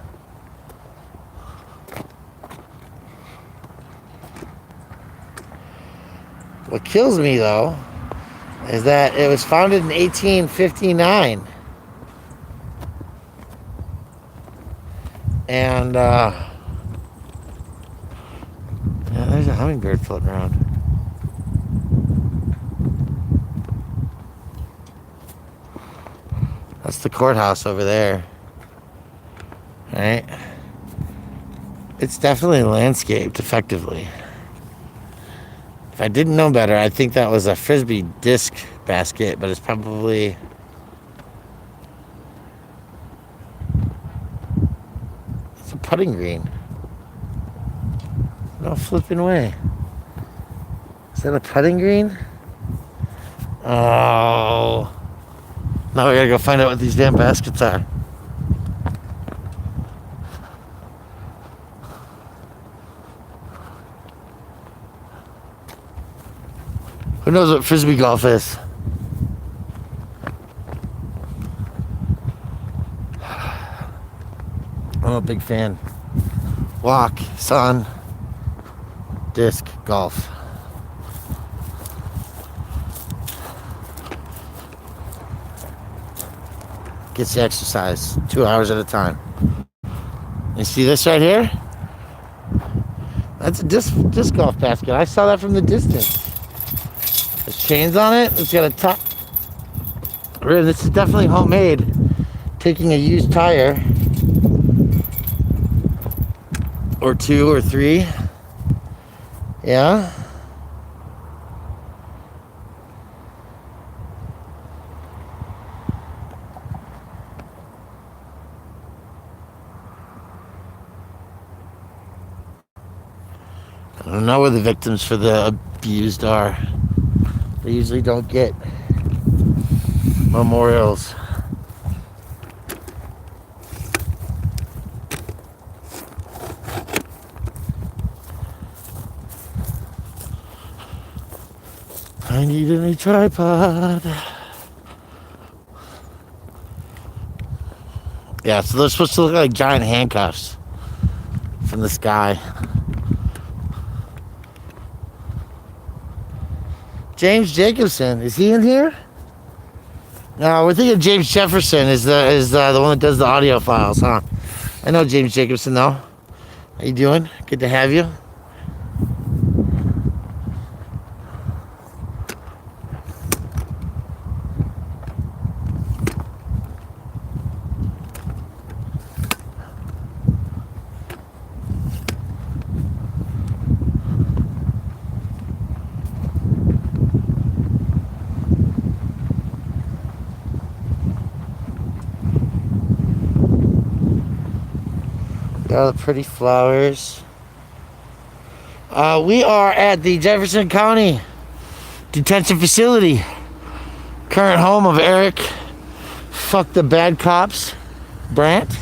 What kills me, though, is that it was founded in 1859. And, yeah, there's a hummingbird floating around. That's the courthouse over there. Right? It's definitely landscaped effectively. If I didn't know better, I think that was a Frisbee disc basket, but it's probably... It's a putting green. No flipping way. Is that a putting green? Oh. Now we gotta go find out what these damn baskets are. Who knows what Frisbee golf is? I'm a big fan. Walk, sun, disc golf. Gets the exercise 2 hours at a time. You see this right here? That's a disc golf basket. I saw that from the distance. There's chains on it. It's got a top. This is definitely homemade. Taking a used tire or 2 or 3. Yeah. I don't know where the victims for the abused are. They usually don't get memorials. I need a new tripod. Yeah, so they're supposed to look like giant handcuffs from the sky. James Jacobson, is he in here? No, we're thinking James Jefferson is the one that does the audio files, huh? I know James Jacobson though. How you doing? Good to have you. All the pretty flowers. We are at the Jefferson County Detention Facility. Current home of Eric Fuck the Bad Cops Brandt.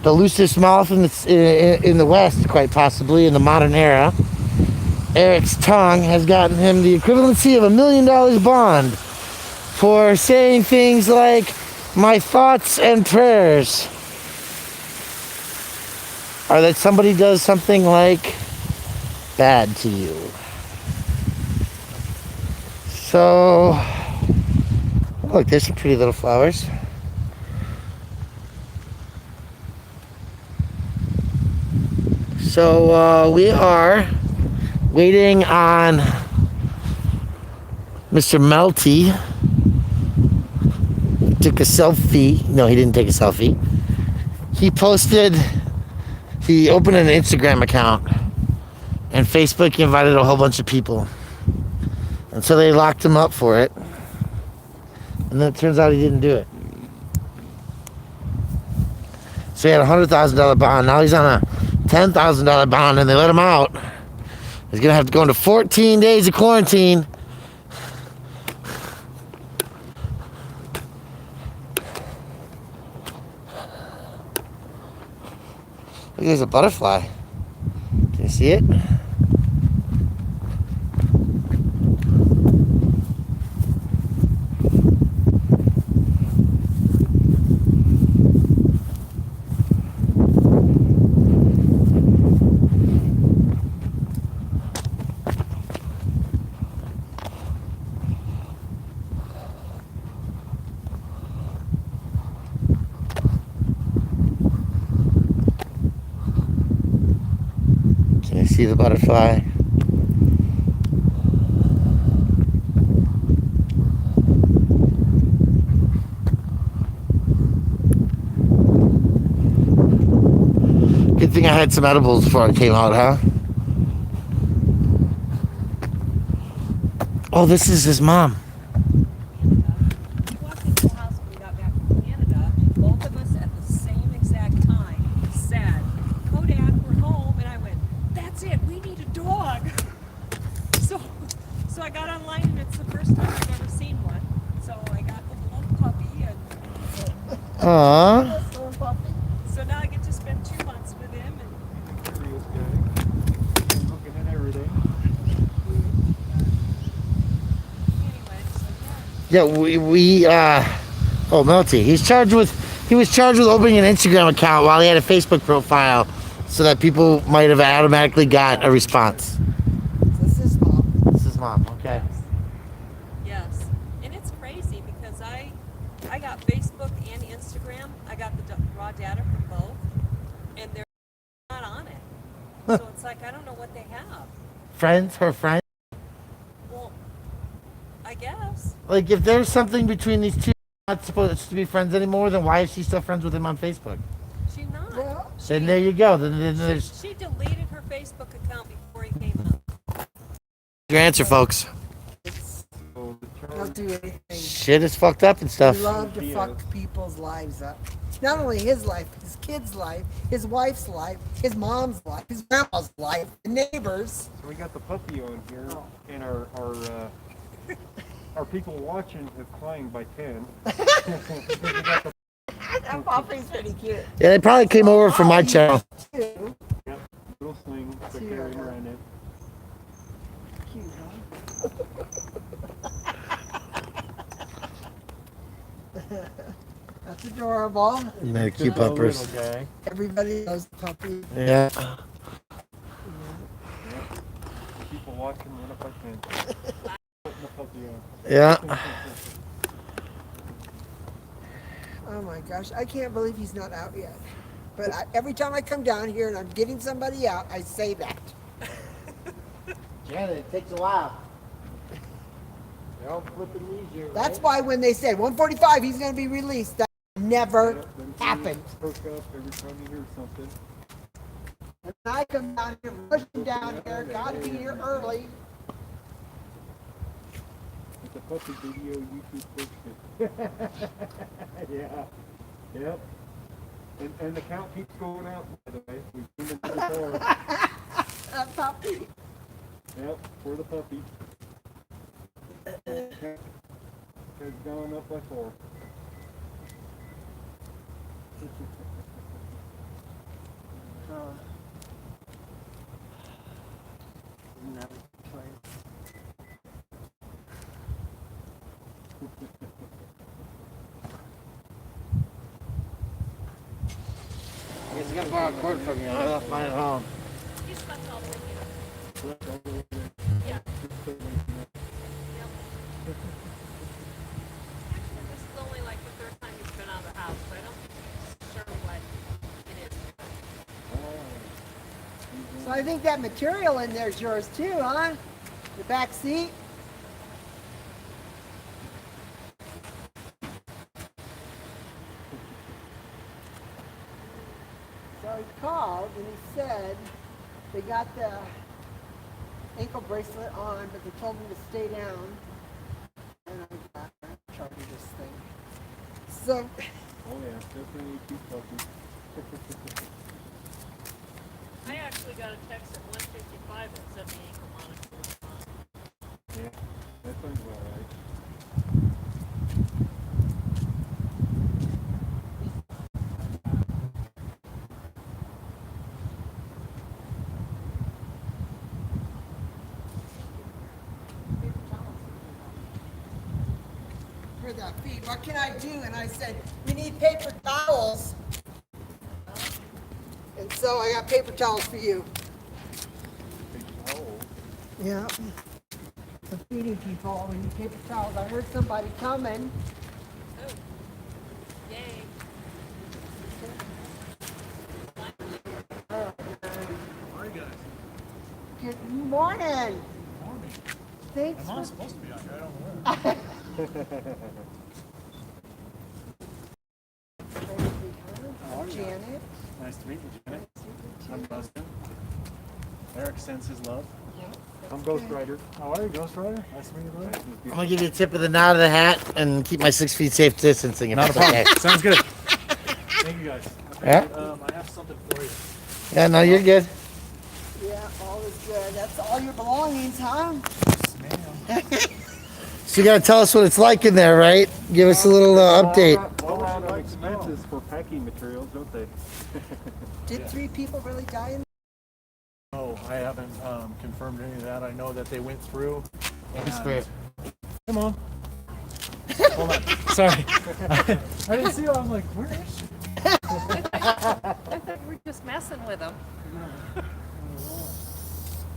The loosest mouth in the West, quite possibly, in the modern era. Eric's tongue has gotten him the equivalency of $1 million bond for saying things like, "My thoughts and prayers are that somebody does something like bad to you." So, look, there's some pretty little flowers. So, we are waiting on Mr. Melty. Took a selfie. No, he didn't take a selfie. He opened an Instagram account, and Facebook invited a whole bunch of people. And so they locked him up for it. And then it turns out he didn't do it. So he had a $100,000 bond. Now he's on a $10,000 bond, and they let him out. He's going to have to go into 14 days of quarantine. Look, there's a butterfly. Can you see it? Can you see the butterfly? Good thing I had some edibles before I came out, huh? Oh, this is his mom. We walked into the house when we got back from Canada. Both of us at the same exact time said, Kodak, we're home. And I went, that's it, we need a dog. So I got online and it's the first time I've ever seen one. So I got the little puppy and Aww. so now I get to spend 2 months with him and Curious guy. I'm looking at everything. anyway, so yeah. Yeah, oh, Melty. He was charged with opening an Instagram account while he had a Facebook profile so that people might have automatically got a response. This is mom. This is mom, okay. Yes, and it's crazy because I got Facebook and Instagram. I got the raw data from both, and they're not on it. So it's like I don't know what they have. Friends, her friends. Well, I guess. Like, if there's something between these two not supposed to be friends anymore, then why is she still friends with him on Facebook? She's not. Well, Then there you go. Then there's She deleted her Facebook account before he came up. your answer, folks. So the I'll charge do anything. Shit is fucked up and We stuff. love to fuck people's lives up. Not only his life, his kid's life, his wife's life, his mom's life, his grandma's life, the neighbors. So we got the puppy on here, and our people watching have climbed by 10. That puppy's pretty cute. Yeah, they probably came over from my channel. Too. Yep, little sling to carry him around in. Cute, huh? That's adorable. They're cute Just a puppers. little guy. Everybody knows the puppy. Yeah. People watching run up by 10. Putting the puppy on. Yeah. Oh my gosh, I can't believe he's not out yet. But every time I come down here and I'm getting somebody out, I say that. Janet, it takes a while. They're all flipping easier. Right? That's why when they said 145, he's going to be released, that never Them two happened. Perk up every time you hear something. And I come down here, rushing down here, got to be here early. It's a puppy video YouTube posted. Yeah. Yep. And the count keeps going out, by the way. We've seen it before. A puppy. Yep, for the puppy. Has gone up by 4. He's gonna borrow a cord from you. I left mine at home. He slept all the way here. Left all the way there. Yeah. Just so they can- So I think that material in there is yours too, huh? The back seat. So he called and he said they got the ankle bracelet on, but they told him to stay down. And I got charging this thing. So Oh yeah, definitely keep talking. I actually got a text at 1:55 that said the ankle monitor was on. Yeah, that sounds about right. for that fee, what can I do? And I said, we need paper towels. And so I got paper towels for you. Yeah. The feeding people, we need paper towels. I heard somebody coming. Oh, yay. Good morning. Thanks I'm for... not supposed to be on here. I don't know. How are you? Janet. Nice to meet you, Janet. I'm Dustin. Eric sends his love. I'm Ghost Rider. How are you, Ghost Rider? Nice to meet you, brother. I'm gonna give you a tip of the nod of the hat and keep my 6 feet safe distancing. If Not a that's problem. okay. Sounds good. Thank you, guys. Yeah? I have something for you. Yeah, no, you're good. Yeah, all is good. That's all your belongings, huh? So you gotta tell us what it's like in there, right? Give us a little update. All out of expenses for packing materials, don't they? Did 3 people really die in No, I haven't confirmed any of that. I know that they went through. Whisper. Come on. Hold on. Sorry. I didn't see her. I'm like, where is she? I thought you were just messing with them. I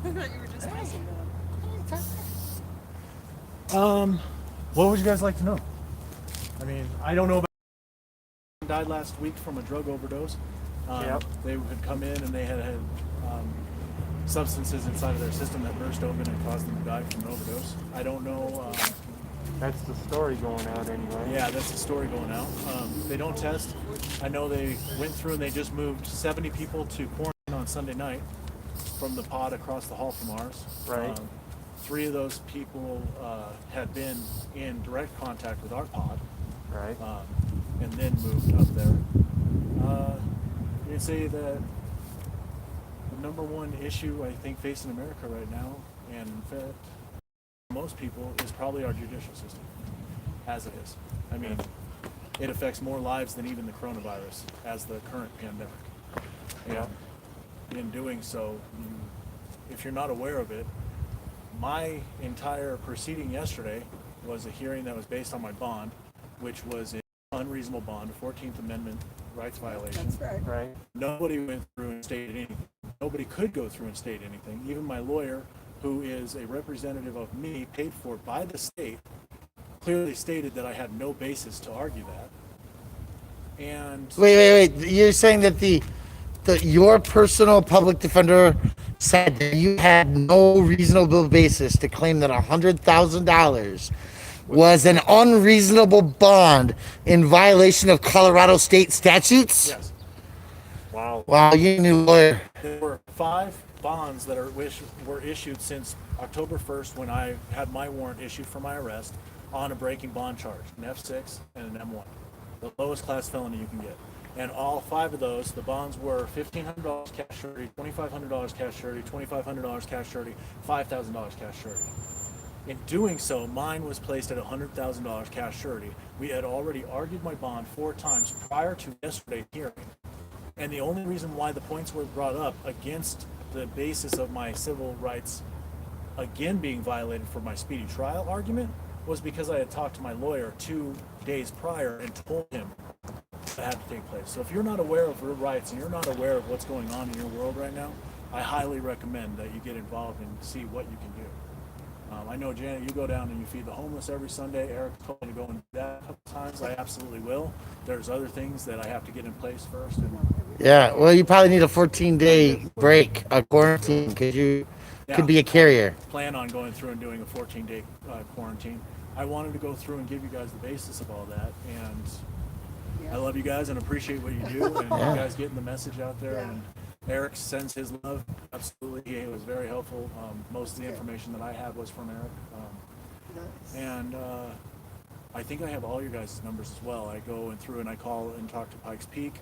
thought you were just messing with them. What would you guys like to know? I mean, I don't know about. Died last week from a drug overdose. Yep. They had come in and they had substances inside of their system that burst open and caused them to die from an overdose. I don't know. That's the story going out anyway. Yeah, that's the story going out. They don't test. I know they went through and they just moved 70 people to quarantine on Sunday night from the pod across the hall from ours. Right. 3 of those people had been in direct contact with our pod. Right. And then moved up there. You'd say that the number one issue I think facing America right now, and in fact most people, is probably our judicial system, as it is. I mean, it affects more lives than even the coronavirus as the current pandemic. Yeah. And in doing so, if you're not aware of it, my entire proceeding yesterday was a hearing that was based on my bond, which was an unreasonable bond, a 14th Amendment rights violation. That's right. Right. Nobody went through and stated anything. Nobody could go through and state anything. Even my lawyer, who is a representative of me, paid for by the state, clearly stated that I had no basis to argue that. And Wait. You're saying that your personal public defender said that you had no reasonable basis to claim that $100,000 was an unreasonable bond in violation of Colorado state statutes? yes, Wow. Wow, you new lawyer. there were 5 bonds that were issued since October 1st when I had my warrant issued for my arrest on a breaking bond charge, an F6 and an M1, the lowest class felony you can get. And all 5 of those, the bonds were $1,500 cash surety, $2,500 cash surety, $2,500 cash surety, $5,000 cash surety. In doing so, mine was placed at $100,000 cash surety. We had already argued my bond 4 times prior to yesterday's hearing. And the only reason why the points were brought up against the basis of my civil rights again being violated for my speedy trial argument was because I had talked to my lawyer 2 days prior and told him that had to take place. So if you're not aware of your rights and you're not aware of what's going on in your world right now, I highly recommend that you get involved and see what you can do. I know, Janet, you go down and you feed the homeless every Sunday. Eric told me to go and do that a couple times. I absolutely will. There's other things that I have to get in place first. And Yeah, well, you probably need a 14-day break, a quarantine, because you could be a carrier. Plan on going through and doing a 14-day quarantine. I wanted to go through and give you guys the basis of all that, and I love you guys and appreciate what you do, and you guys getting the message out there. Yeah. And Eric sends his love. Absolutely, he was very helpful. Most of the information that I had was from Eric, Nice. and I think I have all your guys' numbers as well. I go and through and I call and talk to Pikes Peak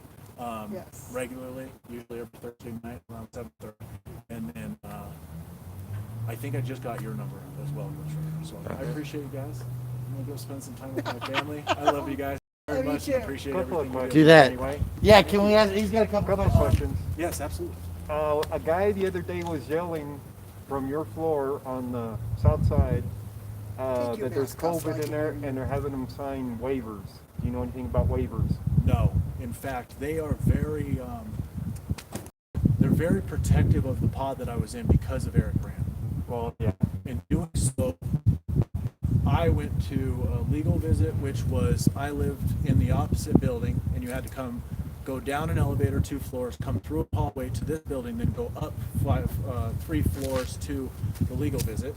Yes. regularly, usually every Thursday night around 7:30, and then I think I just got your number as well, Coach Ricker. So I appreciate you guys. I'm gonna go spend some time with my family. I love you guys very Love you much. too. And appreciate Couple of everything you questions. Do that. Anyway, Yeah, can we ask? He's got a couple couple of questions. Yes, absolutely. A guy the other day was yelling from your floor on the south side Take your that there's mask off so I COVID in can there, hear you. and they're having them sign waivers. Do you know anything about waivers? No, in fact, they are they're very protective of the pod that I was in because of Eric Brand. Well, yeah. In doing so, I went to a legal visit, which was I lived in the opposite building, and you had to go down an elevator 2 floors, come through a hallway to this building, then go up 3 floors to the legal visit.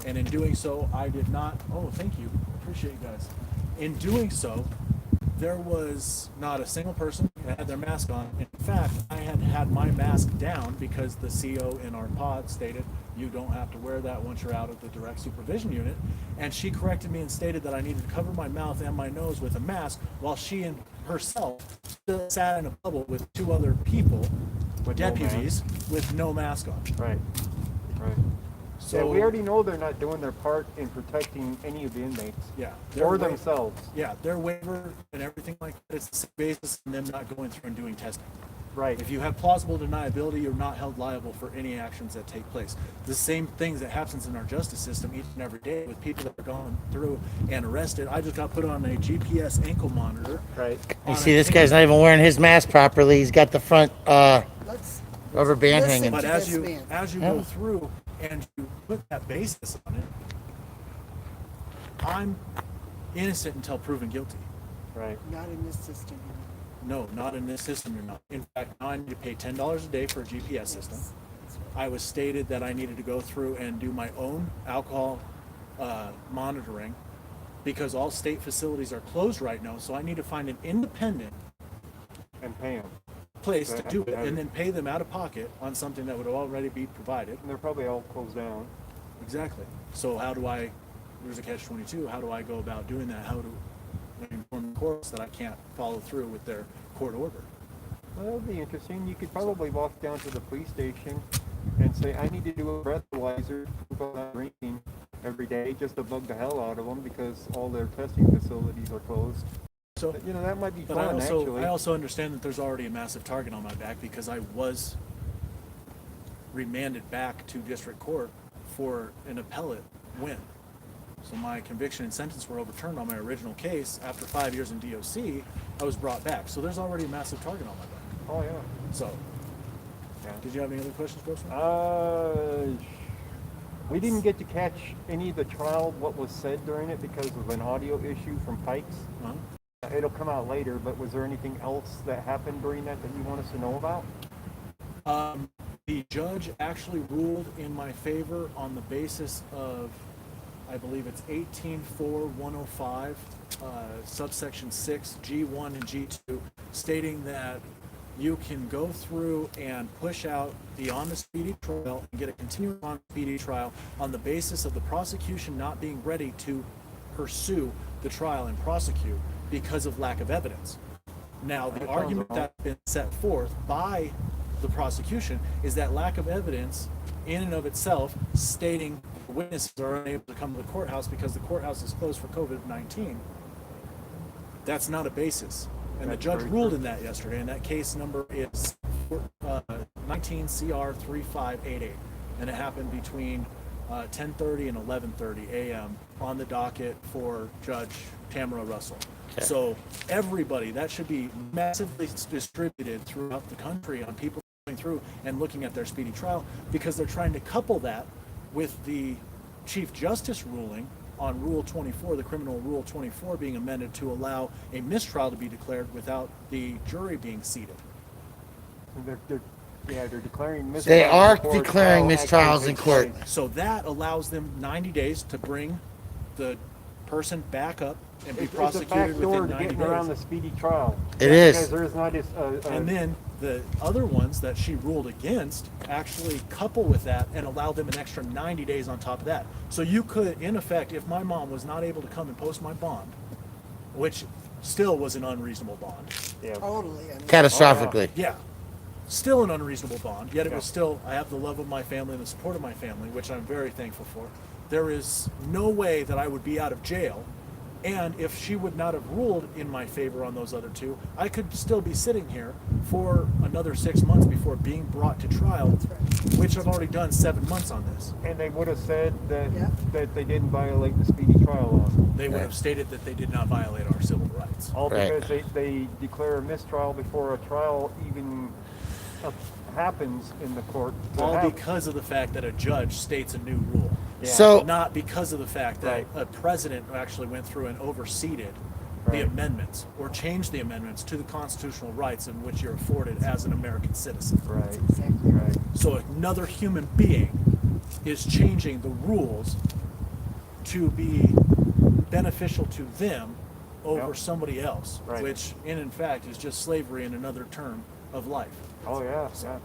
And in doing so, I did not. Oh, thank you. Appreciate you guys. In doing so, there was not a single person that had their mask on. In fact, I had my mask down because the CO in our pod stated you don't have to wear that once you're out of the direct supervision unit. And she corrected me and stated that I needed to cover my mouth and my nose with a mask, while she and herself still sat in a bubble with 2 other people, With no deputies, with no mask on. Right. Right. So Yeah, we already know they're not doing their part in protecting any of the inmates yeah, or their themselves. Yeah, their waiver and everything like that, it's the same basis in them not going through and doing testing. Right. If you have plausible deniability, you're not held liable for any actions that take place. The same things that happens in our justice system each and every day with people that are going through and arrested. I just got put on a GPS ankle monitor. Right. You see, this guy's not even wearing his mask properly. He's got the front Let's rubber band listen hanging. But to as this you man. go through and you put that basis on it, I'm innocent until proven guilty. Right. Not in this system. No, not in this system, you're not. In fact, now I need to pay $10 a day for a GPS system. I was stated that I needed to go through and do my own alcohol monitoring because all state facilities are closed right now, so I need to find an independent And pay them. place to do it and then pay them out of pocket on something that would already be provided. And they're probably all closed down. Exactly. So how do I, there's a catch-22, how do I go about doing that? How do I inform the courts that I can't follow through with their court order? Well, that would be interesting. You could probably walk down to the police station and say, I need to do a breathalyzer people not drinking every day just to bug the hell out of them because all their testing facilities are closed. So, But, you know, that might be but fun, actually. I also understand that there's already a massive target on my back because I was remanded back to district court for an appellate win. So my conviction and sentence were overturned on my original case. After 5 years in DOC, I was brought back. So there's already a massive target on my back. Oh, yeah. So, Yeah. did you have any other questions, Grossman? We didn't get to catch any of the trial, what was said during it because of an audio issue from Pikes. Uh-huh. It'll come out later, but was there anything else that happened during that you want us to know about? The judge actually ruled in my favor on the basis of, I believe it's 18.4.105, subsection 6, G1 and G2, stating that you can go through and push out the on the speedy trial and get a continuing on speedy trial on the basis of the prosecution not being ready to pursue the trial and prosecute because of lack of evidence. Now, the That sounds argument wrong. that's been set forth by the prosecution is that lack of evidence in and of itself stating the witnesses are unable to come to the courthouse because the courthouse is closed for COVID-19. That's not a basis. And That's the judge very ruled true. in that yesterday, and that case number is 19 CR 3588. And it happened between 10:30 and 11:30 a.m. on the docket for Judge Tamara Russell. Okay. So everybody, that should be massively distributed throughout the country on people going through and looking at their speedy trial because they're trying to couple that with the Chief Justice ruling on Rule 24, the criminal Rule 24 being amended to allow a mistrial to be declared without the jury being seated. They're declaring mistrials. They are before declaring trial mistrials actually in takes court. place. So that allows them 90 days to bring the person back up and be It's a prosecuted back door within to 90 getting around the days. speedy trial. It is. Because there is not And then the other ones that she ruled against actually couple with that and allow them an extra 90 days on top of that. So you could, in effect, if my mom was not able to come and post my bond, which still was an unreasonable bond. yeah. Totally. I mean, Catastrophically. Yeah. Still an unreasonable bond, yet it was Yeah. still, I have the love of my family and the support of my family, which I'm very thankful for. There is no way that I would be out of jail. And if she would not have ruled in my favor on those other two, I could still be sitting here for another 6 months before being brought to trial, which I've already done 7 months on this. And they would have said that Yeah. that they didn't violate the speedy trial law. They would have stated that they did not violate our civil rights. All Right. because they declare a mistrial before a trial even happens in the court. to All have- because of the fact that a judge states a new rule. Yeah. So Not because of the fact that Right. a president actually went through and overseeded the Right. amendments or changed the amendments to the constitutional rights in which you're afforded as an American citizen. Right. exactly. Right. So another human being is changing the rules to be beneficial to them over Yep. somebody else, Right. which in fact is just slavery in another term of life. Oh yeah. Yeah.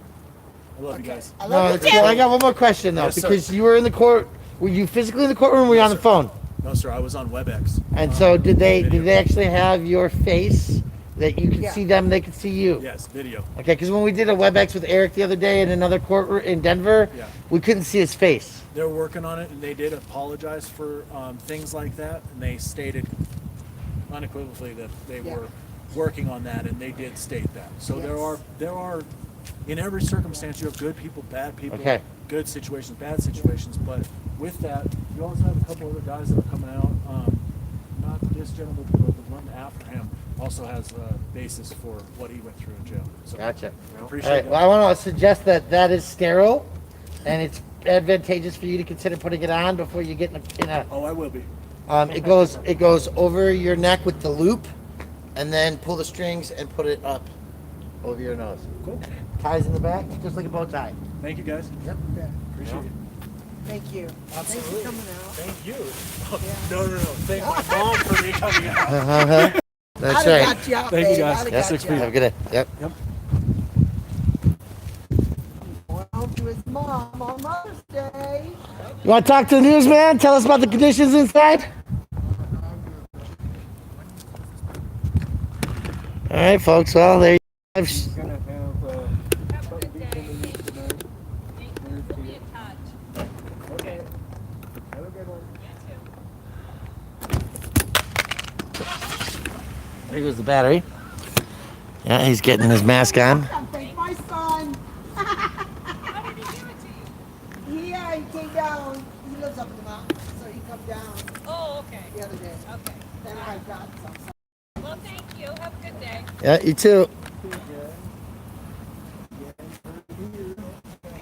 I love you guys. I no, love it's it. cool. I got one more question though, Yes, sir. because you were in the court. Were you physically in the courtroom or were you on the phone? No, sir, I was on WebEx. And so did they Video. actually have your face that you could Yeah. see them, they could see you? Yes, video. Okay, because when we did a WebEx with Eric the other day in another court in Denver, Yeah. we couldn't see his face. They're working on it, and they did apologize for things like that, and they stated unequivocally that they Yeah. were working on that, and they did state that. So Yes. there are, in every circumstance, you have good people, bad people, Okay. good situations, bad situations. But with that, you also have a couple other guys that are coming out. Not this gentleman, but the one after him also has a basis for what he went through in jail. So Gotcha. I All appreciate right. it. Well, I want to suggest that that is sterile, and it's advantageous for you to consider putting it on before you get in a. Oh, I will be. It goes over your neck with the loop, and then pull the strings and put it up over your nose. Cool. Ties in the back, just like a bow tie. Thank you, guys. Yep. Yeah. Appreciate it. Thank you. Thanks Absolutely. for coming out. Thank you. Yeah. No. Thank my mom for me coming out. Uh-huh. That's I'd have right. got you out, Thank you, babe. guys. I'd have Yes, got sir. you Have a out. good day. Yep. Yep. Well, to his mom on Mother's Day. You want to talk to the newsman? Tell us about the conditions inside. All right, folks. Well, there you have. Gonna have Have a good day. We'll be in touch. okay. Have a good one. You too. There goes the battery. Yeah, he's getting his mask on. Thank my son. How did he give it to you? Yeah, he came down. He lives up in the mountains, so he come down Oh, okay. the other day. Okay. Then I got some. Well, thank you. Have a good day. Yeah, you too.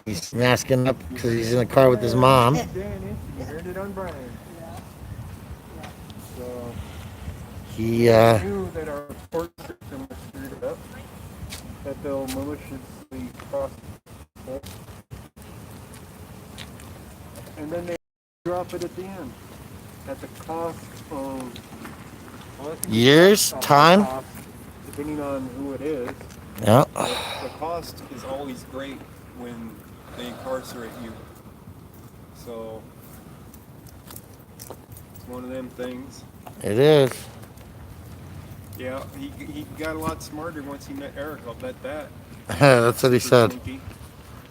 He's masking up because he's in the car with his mom. Danny, you heard it on Brian. So He, knew that our court system was screwed up, that they'll maliciously cross it, and then they drop it at the end at the cost of well, I think Years, it's time. cost, depending on who it is. yeah, The cost is always great when they incarcerate you. So it's one of them things. it is. Yeah, he got a lot smarter once he met Eric, I'll bet that. That's what he said. Slinky.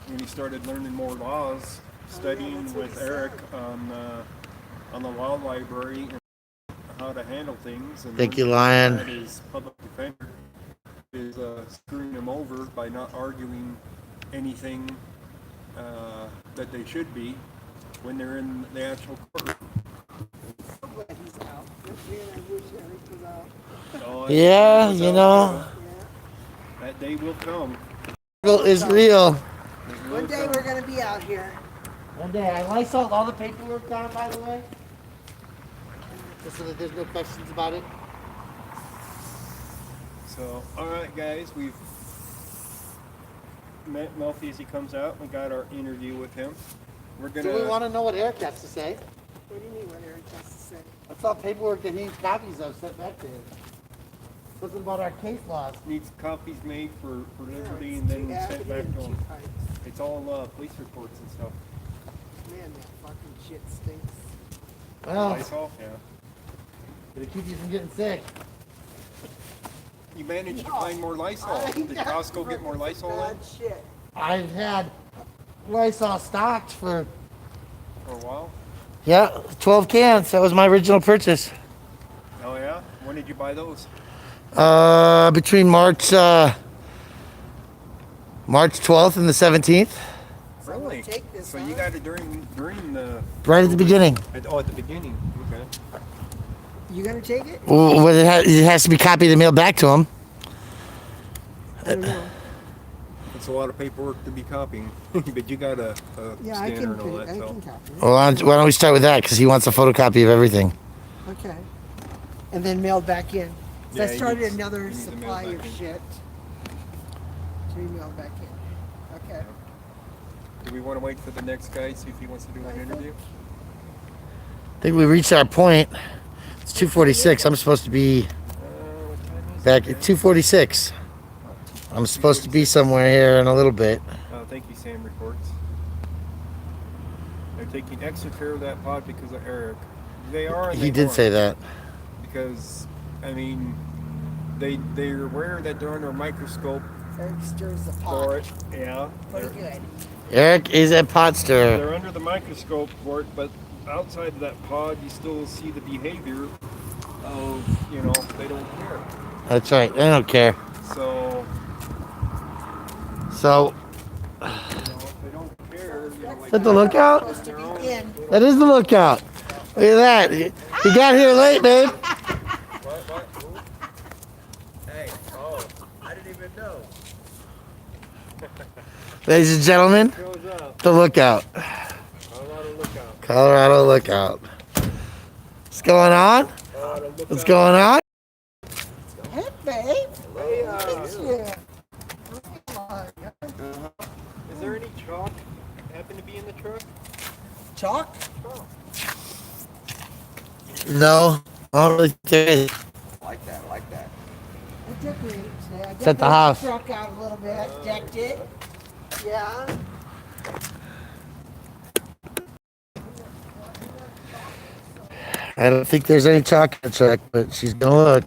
When he started learning more laws, studying that's what with he Eric on the law library and how to handle things. And Thank you, then Lion. that his public defender is screwing him over by not arguing anything that they should be when they're in the actual court. I'm glad he's out. Man, I wish Eric was out. So, Yeah, it's you out know, there. That day will come. struggle is real. It will One day come. we're gonna be out here. One day, I Lysoled all the paperwork down, by the way, just so that there's no questions about it. So, all right, guys, we've Melfi as he comes out. We got our interview with him. We're Do gonna. we want to know what Eric has to say? What do you mean what Eric has to say? That's all paperwork that he needs copies of sent back to him. Something about our case laws. Needs copies made for Liberty Yeah, and it's then two sent Avenue back and to two him. Pikes. It's all police reports and stuff. Man, that fucking shit stinks. Well, Lysol, yeah. it'll keep you from getting sick. You managed to No, find more Lysol. I Did never Costco get more fucking Lysol bad in shit. I've had Lysol stocked for, for a while? 12 cans. That was my original purchase. Oh yeah? When did you buy those? Between March 12th and the 17th. So I'm gonna Really? take this, So huh? you got it during the Right at the beginning. at the beginning. Okay. You gonna take it? Well, it has to be copied and mailed back to him. I don't know. It's a lot of paperwork to be copying, but you got a Yeah, I scanner can, and all that. I So can copy it. Well, why don't we start with that? Because he wants a photocopy of everything. Okay. And then mailed back in. So Yeah, I he started needs- another he needs to mail supply back of in. shit to be mailed back in. Okay. do we want to wait for the next guy, see if he wants to do an interview? I think we reached our point. It's 2:46. I'm supposed to be What time is back it? at 2:46. I'm supposed to be somewhere here in a little bit. Thank you, Sam reports. They're taking extra care of that pod because of Eric. They are. And He they did aren't. say that. Because, I mean, they're aware that they're under a microscope Eric stirs the for pot. it. Yeah. Pretty They're, good. Eric is a pot stirrer. they're under the microscope for it, but outside of that pod, you still see the behavior of, they don't care. That's right. They don't care. So, So, if they don't care, is that the lookout? Supposed to be in. That is the lookout. Look at that. He got here late, babe. What? Hey, I didn't even know. Ladies and gentlemen, Shows up. the lookout. Colorado lookout. Colorado lookout. What's going on? Colorado lookout. What's going on? Hey, babe. Hey, Yeah. is there any chalk happen to be in the truck? Chalk? No, I don't really think there is. Like that. I decorated today. I It's at the decorated house. truck out a little bit. Decked it. Yeah. I don't think there's any chalk in the truck, but she's gonna look.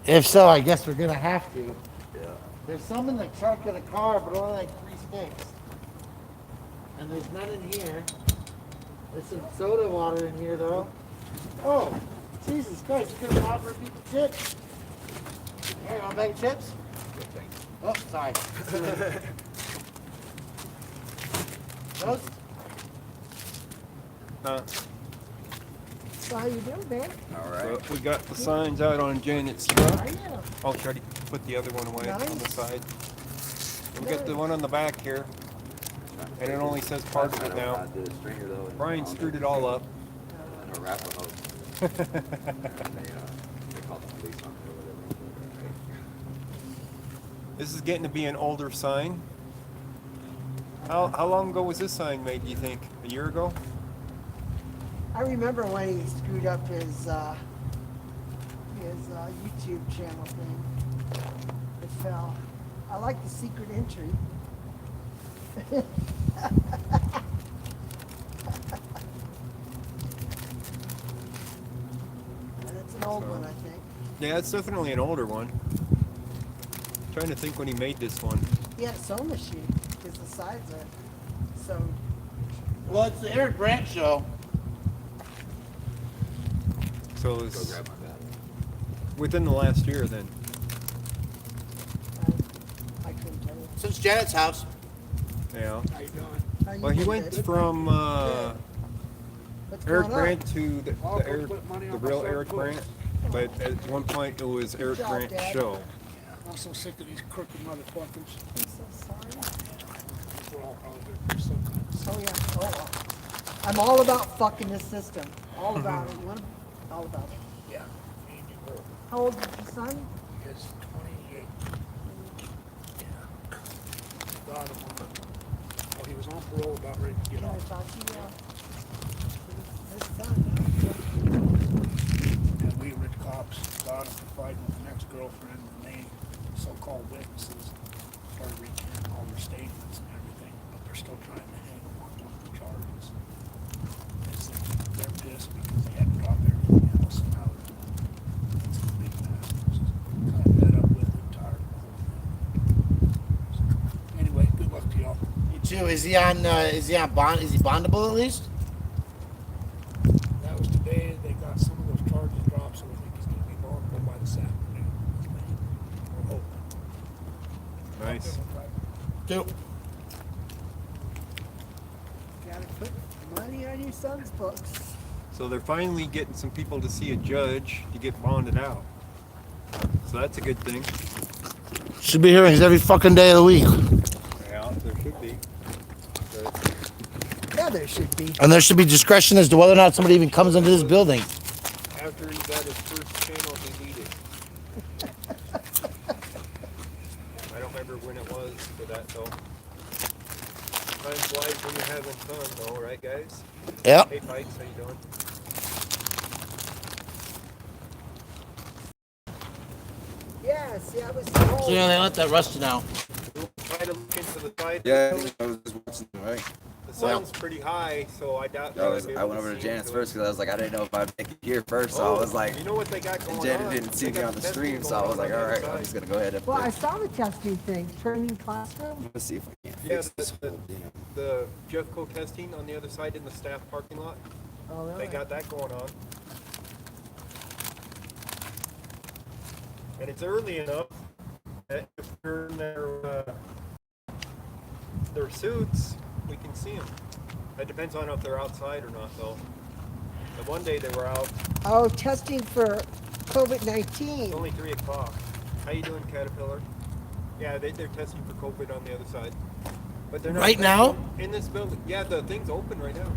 If so, I guess we're gonna have to. Yeah. There's some in the trunk of the car, but only like 3 sticks. And there's none in here. There's some soda water in here, though. Oh, Jesus Christ! You're gonna offer people chips? Here, want a bag of chips? Oh, sorry. Those? So how you doing, babe? All So right. we got the signs out on Janet's truck. How are you? I'll try to put the other one away on the Nice. side. We got the one on the back here, and it only says part of it now. Did a stringer though. Brian screwed it all up. And a wrap on those. They called the police on it or whatever. This is getting to be an older sign. How long ago was this sign made, do you think? A year ago? I remember when he screwed up his YouTube channel thing. It fell. I like the secret entry. That's an old one, I think. Yeah, it's definitely an older one. Trying to think when he made this one. He had a sewing machine because the sides are so. Well, it's the Eric Brandt show. So Go it's grab my bag. within the last year then. I couldn't tell you. Since Janet's house. Yeah. How you doing? How you Well, he doing, went baby? from What's Eric going on? Brandt to the real Eric Brandt, but at one point it was Eric job, Brandt Dad. show. I'm so sick of these crooked motherfuckers. I'm so sorry. We're all out there sometimes. Oh yeah. Oh well. I'm all about fucking this system. All about it. You want all about it. Yeah. Me and you both. How old is your son? He's 28. Yeah. Got him on oh, he was on parole, about ready to get Yeah, I off. thought his son. And we rid cops got him for fighting with an ex-girlfriend, and they, so-called witnesses, started reaching all their statements and everything, but they're still trying to hang him on one of the charges. They're pissed because they had to drop everything else, and now it's a big mess. Kind of fed up with it, tired of the whole thing. So, anyway, good luck to y'all. You too. Is he on bond? Is he bondable at least? That was today. They got some of those charges dropped, so we think he's going to be vulnerable by this afternoon. We're hoping. Nice. Two. Gotta put money on your son's books. So they're finally getting some people to see a judge to get bonded out. So that's a good thing. Should be hearings every fucking day of the week. Yeah, there should be. But Yeah, there should be. And there should be discretion as to whether or not somebody even comes into this building. after he got his first channel he needed. I don't remember when it was for that though. Time flies when you're having fun though, right guys? Yep. Hey Pikes, how you doing? Yeah, see, I was told. So yeah, they let that rust now. We'll try to look into the side. Yeah, I was just watching it, right? The sun's pretty high, so I doubt. I went over to Janet's first because I was like, I didn't know if I'd make it here first, so I was like, you know what they got going Janet on? didn't see They me got on the testing stream, so going I was on like, the all other right, I'm side. just gonna go ahead and Well, I saw the testing thing, training classroom. let's see if I can Yeah, fix this whole damn. the Jeffco testing on the other side in the staff parking lot. Oh, really? They got that going on. And it's early enough that if they're in their suits, we can see them. It depends on if they're outside or not, though. The one day they were out, Oh, testing for it's COVID-19. only 3 o'clock. How you doing, Caterpillar? Yeah, they're testing for COVID on the other side. But they're not Right now? in this building. Yeah, the thing's open right now.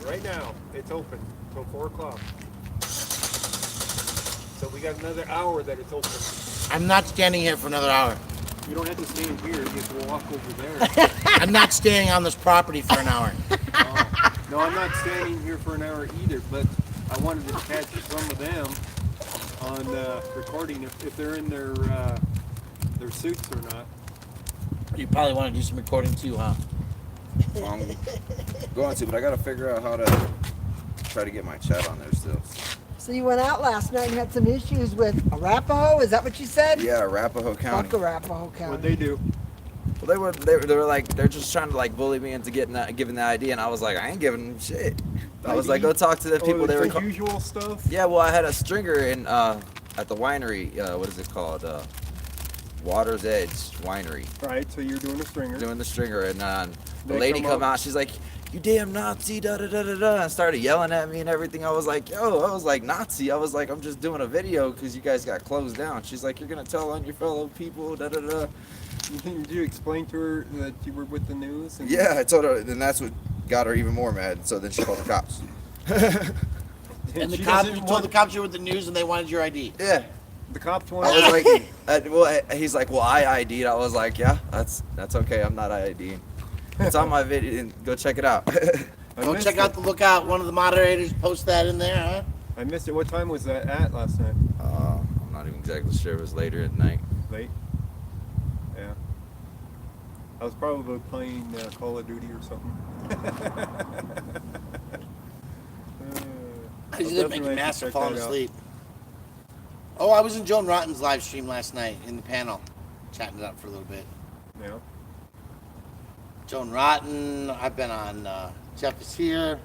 Right now, it's open till 4 o'clock. So we got another hour that it's open. I'm not standing here for another hour. You don't have to stand here. You have to walk over there. I'm not staying on this property for an hour. No, I'm not standing here for an hour either. But I wanted to catch some of them on recording if they're in their suits or not. You probably want to do some recording too, huh? I'm going to, but I gotta figure out how to try to get my chat on there still. So you went out last night and had some issues with Arapahoe? Is that what you said? Yeah, Arapahoe County. Fuck Arapahoe County. What'd they do? Well, they were like, they're just trying to like bully me into giving the ID, and I was like, I ain't giving them shit. I was like, go talk to the people. They were the usual stuff. Yeah, well, I had a stringer in at the winery. What is it called? Water's Edge Winery. Right. So you're doing a stringer. Doing the stringer, and the They lady come come up- out. She's like, "You damn Nazi!" Da da da da da, and started yelling at me and everything. I was like, "Yo," I was like, "Nazi!" I was like, "I'm just doing a video because you guys got closed down." She's like, "You're gonna tell on your fellow people." Da da da. Did you explain to her that you were with the news? And Yeah, I told her, and that's what got her even more mad. So then she called the cops. And the she cops, doesn't you told want- the cops you were with the news and they wanted your ID. Yeah. The cops I want. was like, he's like, well, I ID'd. I was like, yeah, that's okay. I'm not IDing. It's on my video. Go check it out. Go check out the lookout. One of the moderators post that in there, huh? I missed it. What time was that at last night? I'm not even exactly sure. It was later at night. Late. Yeah. I was probably playing Call of Duty or something. I just didn't make a mess of falling asleep. Oh, I was in Joan Rotten's live stream last night in the panel, chatting it up for a little bit. Yeah. Joan Rotten, I've been on Jeff is Here.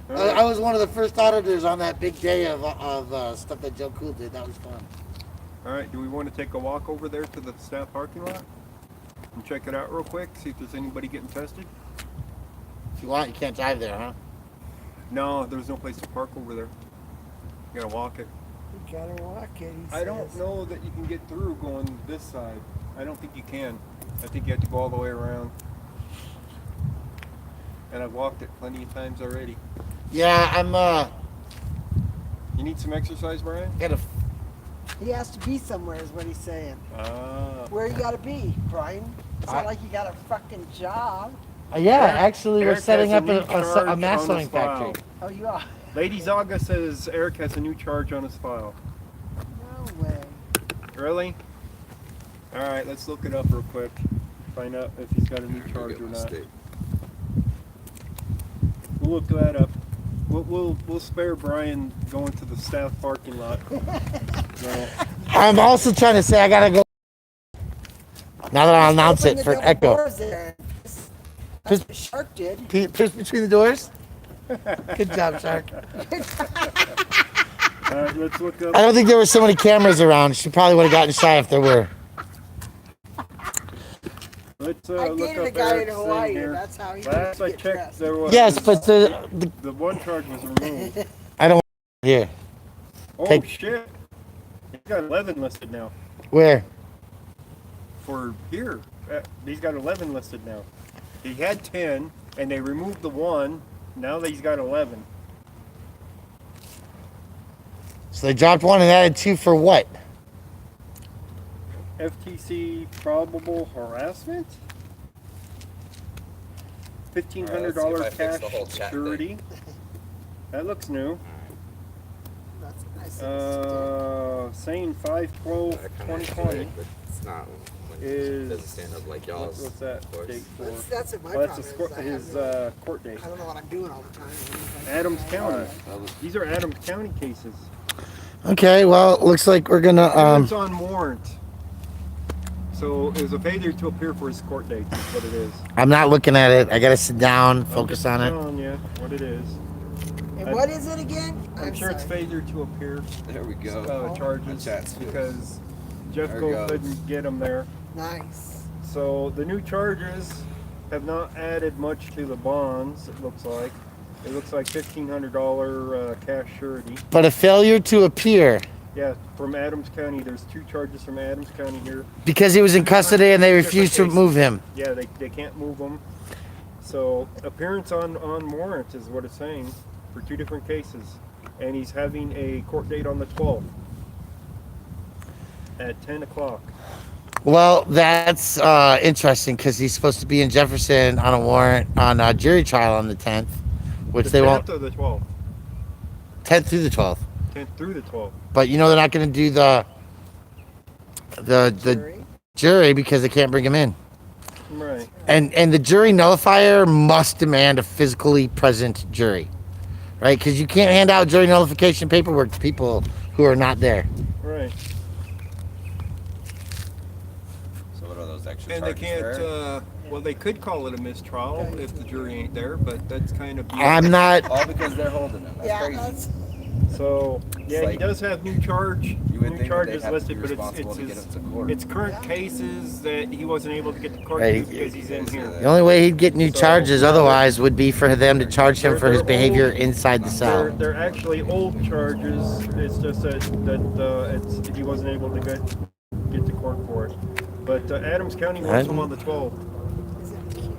I was one of the first auditors on that big day of stuff that Joe Cool did. That was fun. All right. Do we want to take a walk over there to the staff parking lot and check it out real quick? See if there's anybody getting tested. If you want, you can't drive there, huh? No, there's no place to park over there. You gotta walk it. You gotta walk it, he I don't says. know that you can get through going this side. I don't think you can. I think you have to go all the way around. And I've walked it plenty of times already. Yeah, You need some exercise, Brian? Gotta He has to be somewhere, is what he's saying. Ah. Where you gotta be, Brian? It's not like you got a fucking job. Yeah, actually, we're Eric setting has up a new a charge mass on sewing his file. factory. Oh, you are? Lady Zaga says Eric has a new charge on his file. No way. Really? Alright, let's look it up real quick. Find out if he's got a new charge or not. mistake. We'll look that up. We'll spare Brian going to the staff parking lot. So, I'm also trying to say I gotta go. Now that I'll announce Open it the for double Echo. doors there. That's what Shark did. Push between the doors. Good job, Shark. alright, let's look up. I don't think there were so many cameras around. She probably would have gotten shy if there were. Let's I look dated up a guy in Eric's thing Hawaii, here. and that's how he Last I get checked, dressed. there was Yes, but the the one charge was removed. I don't here. Oh Take- shit! He's got 11 listed now. Where? For here, he's got 11 listed now. He had 10, and they removed the one. Now that he's got 11. So they dropped one and added two for what? FTC probable harassment. $1,500 Alright, let's see if I fix cash the whole chat security. That looks new. That's nice. of us Saying 5/12/2020 It's not when is. it doesn't stand up like y'all's. What's that of course. date to for? do. That's what my Well, that's problem is. his court date. I don't know what I'm doing all the time. Adams County. That was- These are Adams County cases. Okay, well, looks like we're gonna It's on warrant. So it was a failure to appear for his court date. That's what it is. I'm not looking at it. I gotta sit down, I'm focus just on it. telling you what it is. And what is it again? I'm sure it's sorry. failure to appear There we go. charges Chat's good. because Jeff There it Go goes. couldn't get them there. Nice. So the new charges have not added much to the bonds. It looks like $1,500 cash surety. But a failure to appear Yeah, from Adams County. There's 2 charges from Adams County here. because he was in custody and they refused to move him. Yeah, they can't move them. So appearance on warrant is what it's saying for 2 different cases, and he's having a court date on the 12th at 10 o'clock. Well, that's interesting because he's supposed to be in Jefferson on a warrant on a jury trial on the 10th, which The they 10th won't. or the 12th? 10th through the 12th. 10th through the 12th. But you know they're not going to do the Jury. jury because they can't bring him in. Right. And the jury nullifier must demand a physically present jury, right? Because you can't hand out jury nullification paperwork to people who are not there. Right. So what are those extra And they charges can't. there? Well, they could call it a mistrial if the jury ain't there, but that's kind of. I'm not. All because they're holding him. That's Yeah, crazy. that's So yeah, he like- does have new You would new think that charges they'd have to listed, be but responsible to get him to court. it's current cases that he wasn't able to get to court Right. because he's in here. The only way he'd get new So- charges otherwise would be for them to charge him for his behavior inside the cell. They're actually old charges. It's just that he wasn't able to get to court for it. But Adams County wants him on the 12th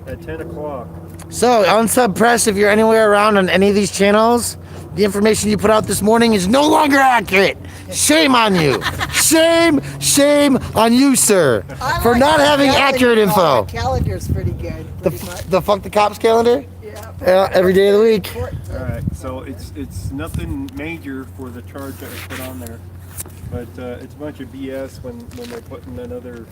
at 10 o'clock. So, Unsub Press, if you're anywhere around on any of these channels, the information you put out this morning is no longer accurate. Shame on you. Shame on you, sir, I for like not the having calendar. accurate info. The calendar's pretty good. The, Pretty much. the Fuck the Cops calendar? Yeah. Every day of the week. All right, so it's nothing major for the charge that was put on there, but it's a bunch of BS when they're putting another,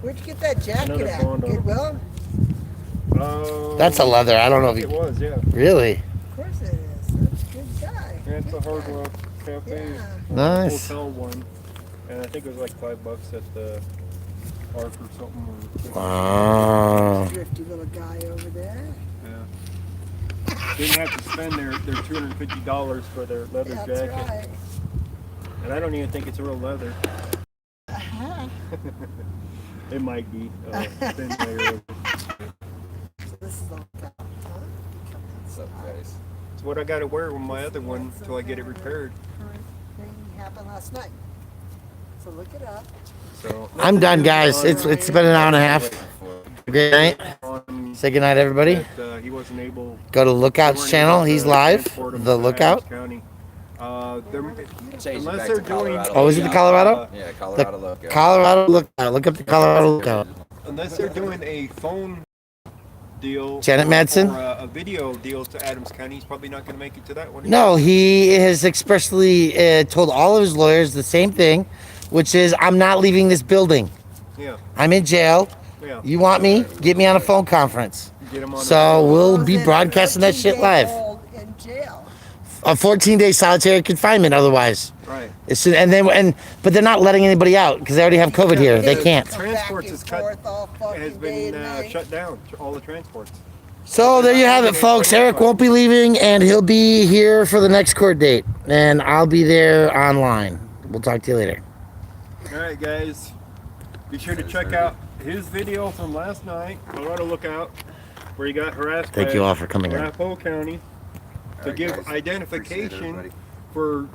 Where'd you get that jacket Another at? bond on it. Goodwill? That's a leather. I don't know if It you. was, yeah. Really? Of course it is. That's a good guy. That's Good the Hard guy. Rock Cafe Yeah. Nice. hotel one, and I think it was like $5 at the Ark or something. Wow. Thrifty little guy over there. Yeah. Didn't have to spend their $250 for their leather That's jacket, right. and I don't even think it's real leather. Uh-huh. It might be thin layer. So this is all about, huh? What's up, guys? It's what I got to wear with my other one until I get it repaired. Current thing happened last night. So look it up. So I'm done, guys. It's been an hour and a half. Good night. on Say good night, everybody. that, he wasn't able. Go to Lookout's channel. He's live. The Lookout. County. They're, Change it unless back they're to doing. Colorado. Oh, is it the Colorado? Yeah, Colorado Lookout. Colorado Lookout. Look up the Colorado Lookout. Unless they're doing a phone deal. Janet Madsen? Or a video deal to Adams County, he's probably not going to make it to that one. No, he has expressly told all of his lawyers the same thing, which is, I'm not leaving this building. Yeah. I'm in jail. Yeah. You want me? Get me on a phone conference. Get him on So we'll be Was it broadcasting that shit 14 live. days old in jail. A 14-day solitary confinement otherwise. Right. But they're not letting anybody out because they already have COVID here. They can't. Come back Transports and is cut. forth all fucking Has day been and night. shut down. All the transports. So there you have it, folks. Eric won't be leaving, and he'll be here for the next court date. And I'll be there online. We'll talk to you later. All right, guys. Be sure to check out his video from last night, Colorado Lookout, where he got harassed Thank by you all for coming in. Arapahoe County to All right, give guys. Appreciate identification everybody. for